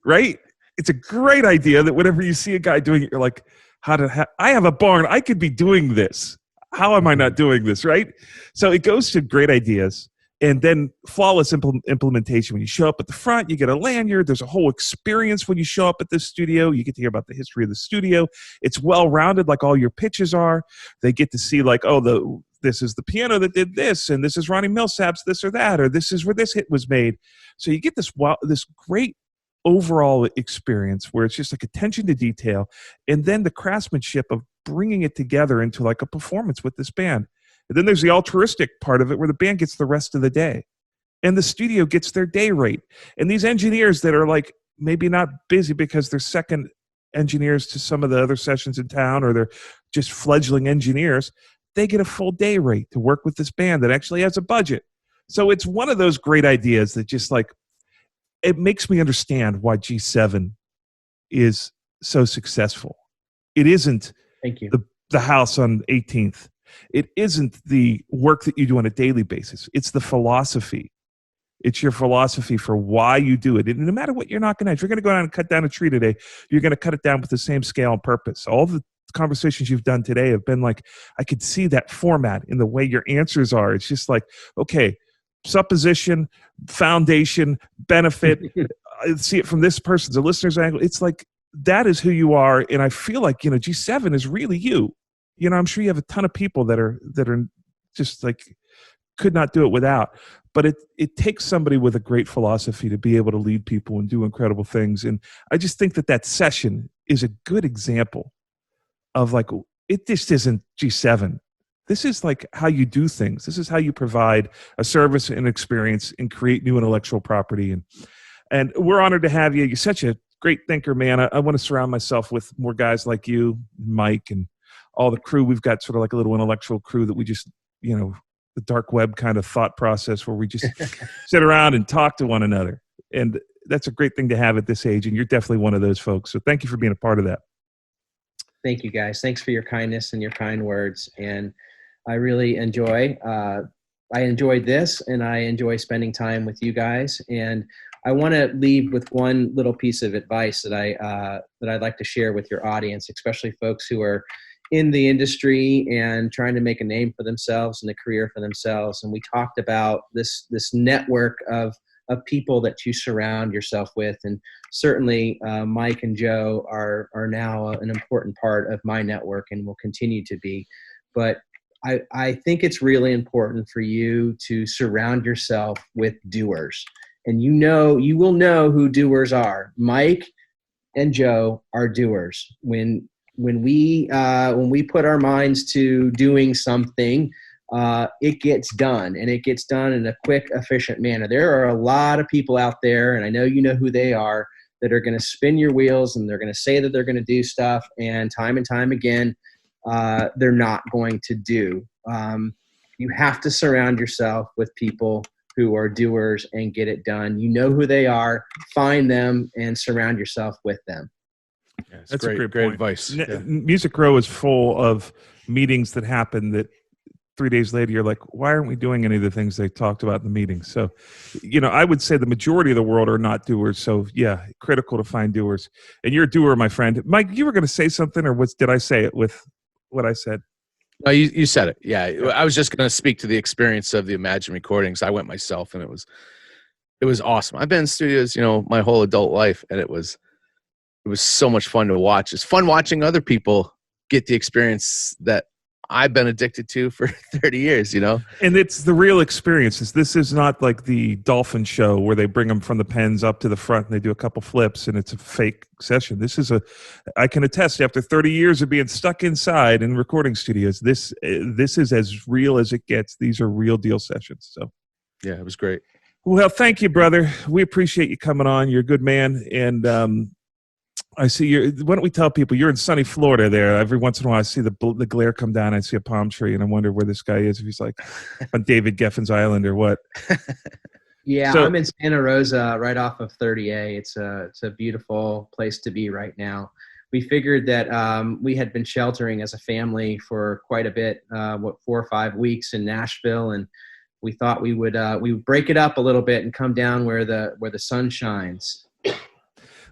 [SPEAKER 1] right? It's a great idea that whenever you see a guy doing it, you're like, I have a barn. I could be doing this. How am I not doing this, right? So it goes to great ideas and then flawless implementation. When you show up at the front, you get a lanyard. There's a whole experience when you show up at this studio. You get to hear about the history of the studio. It's well-rounded like all your pitches are. They get to see like, this is the piano that did this, and this is Ronnie Millsap's this or that, or this is where this hit was made. So you get this great overall experience where it's just like attention to detail, and then the craftsmanship of bringing it together into like a performance with this band. And then there's the altruistic part of it where the band gets the rest of the day, and the studio gets their day rate. And these engineers that are like maybe not busy because they're second engineers to some of the other sessions in town, or they're just fledgling engineers, they get a full day rate to work with this band that actually has a budget. So it's one of those great ideas that just like, it makes me understand why G7 is so successful. It isn't
[SPEAKER 2] Thank you.
[SPEAKER 1] the house on 18th. It isn't the work that you do on a daily basis. It's the philosophy. It's your philosophy for why you do it. And no matter what you're not going to, if you're going to go down and cut down a tree today, you're going to cut it down with the same scale and purpose. All the conversations you've done today have been like, I could see that format in the way your answers are. It's just like, okay, supposition, foundation, benefit. I see it from this person's, a listener's angle. It's like, that is who you are. And I feel like, G7 is really you. I'm sure you have a ton of people that are just like, could not do it without. But it takes somebody with a great philosophy to be able to lead people and do incredible things. And I just think that session is a good example of like, it just isn't G7. This is like how you do things. This is how you provide a service and experience and create new intellectual property. And we're honored to have you. You're such a great thinker, man. I want to surround myself with more guys like you, Mike, and all the crew. We've got sort of like a little intellectual crew that we just, the dark web kind of thought process where we just sit around and talk to one another. And that's a great thing to have at this age. And you're definitely one of those folks. So thank you for being a part of that.
[SPEAKER 2] Thank you, guys. Thanks for your kindness and your kind words. And I really enjoyed this, and I enjoy spending time with you guys. And I want to leave with one little piece of advice that I'd like to share with your audience, especially folks who are in the industry and trying to make a name for themselves and a career for themselves. And we talked about this network of of people that you surround yourself with. And certainly Mike and Joe are now an important part of my network and will continue to be. But I think it's really important for you to surround yourself with doers. And you will know who doers are. Mike and Joe are doers. When we put our minds to doing something, it gets done, and it gets done in a quick, efficient manner. There are a lot of people out there, and I know you know who they are, that are going to spin your wheels, and they're going to say that they're going to do stuff, and time again, they're not going to do. You have to surround yourself with people who are doers and get it done. You know who they are, find them, and surround yourself with them.
[SPEAKER 3] Yeah,
[SPEAKER 1] that's
[SPEAKER 3] great advice. Yeah.
[SPEAKER 1] Music Row is full of meetings that happen that 3 days later you're like, why aren't we doing any of the things they talked about in the meeting? So, I would say the majority of the world are not doers. So yeah, critical to find doers. And you're a doer, my friend. Mike, you were going to say something, or did I say it with what I said?
[SPEAKER 3] No, you said it. Yeah. I was just going to speak to the experience of the Imagine recordings. I went myself, and it was awesome. I've been in studios, my whole adult life, and it was so much fun to watch. It's fun watching other people get the experience that I've been addicted to for 30 years,
[SPEAKER 1] And it's the real experiences. This is not like the dolphin show where they bring them from the pens up to the front and they do a couple flips and it's a fake session. I can attest, after 30 years of being stuck inside in recording studios, this is as real as it gets. These are real deal sessions. So
[SPEAKER 3] yeah, it was great.
[SPEAKER 1] Well, thank you, brother. We appreciate you coming on. You're a good man. And, I see why don't we tell people you're in sunny Florida there? Every once in a while I see the glare come down. I see a palm tree and I wonder where this guy is, if he's like on David Geffen's Island or what.
[SPEAKER 2] Yeah, so, I'm in Santa Rosa right off of 30A. It's a beautiful place to be right now. We figured that we had been sheltering as a family for quite a bit, 4 or 5 weeks in Nashville, and we thought we would break it up a little bit and come down where the sun shines.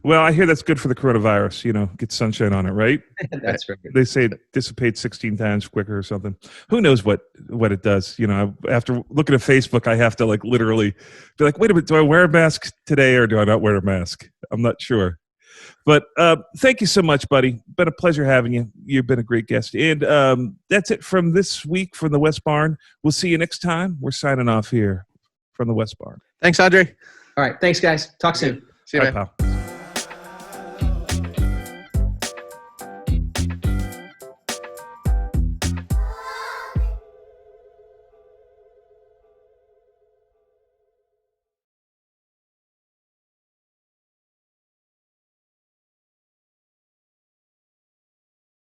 [SPEAKER 1] Well, I hear that's good for the coronavirus, get sunshine on it, right?
[SPEAKER 2] That's right.
[SPEAKER 1] They say it dissipates 16 times quicker or something. Who knows what it does? After looking at Facebook, I have to literally be like, wait a minute, do I wear a mask today or do I not wear a mask? I'm not sure. But thank you so much, buddy. Been a pleasure having you. You've been a great guest. And that's it from this week from the West Barn. We'll see you next time. We're signing off here from the West Barn.
[SPEAKER 3] Thanks, Andre.
[SPEAKER 2] All right. Thanks, guys. Talk soon.
[SPEAKER 3] See you,
[SPEAKER 1] man.
[SPEAKER 3] Bye, pal.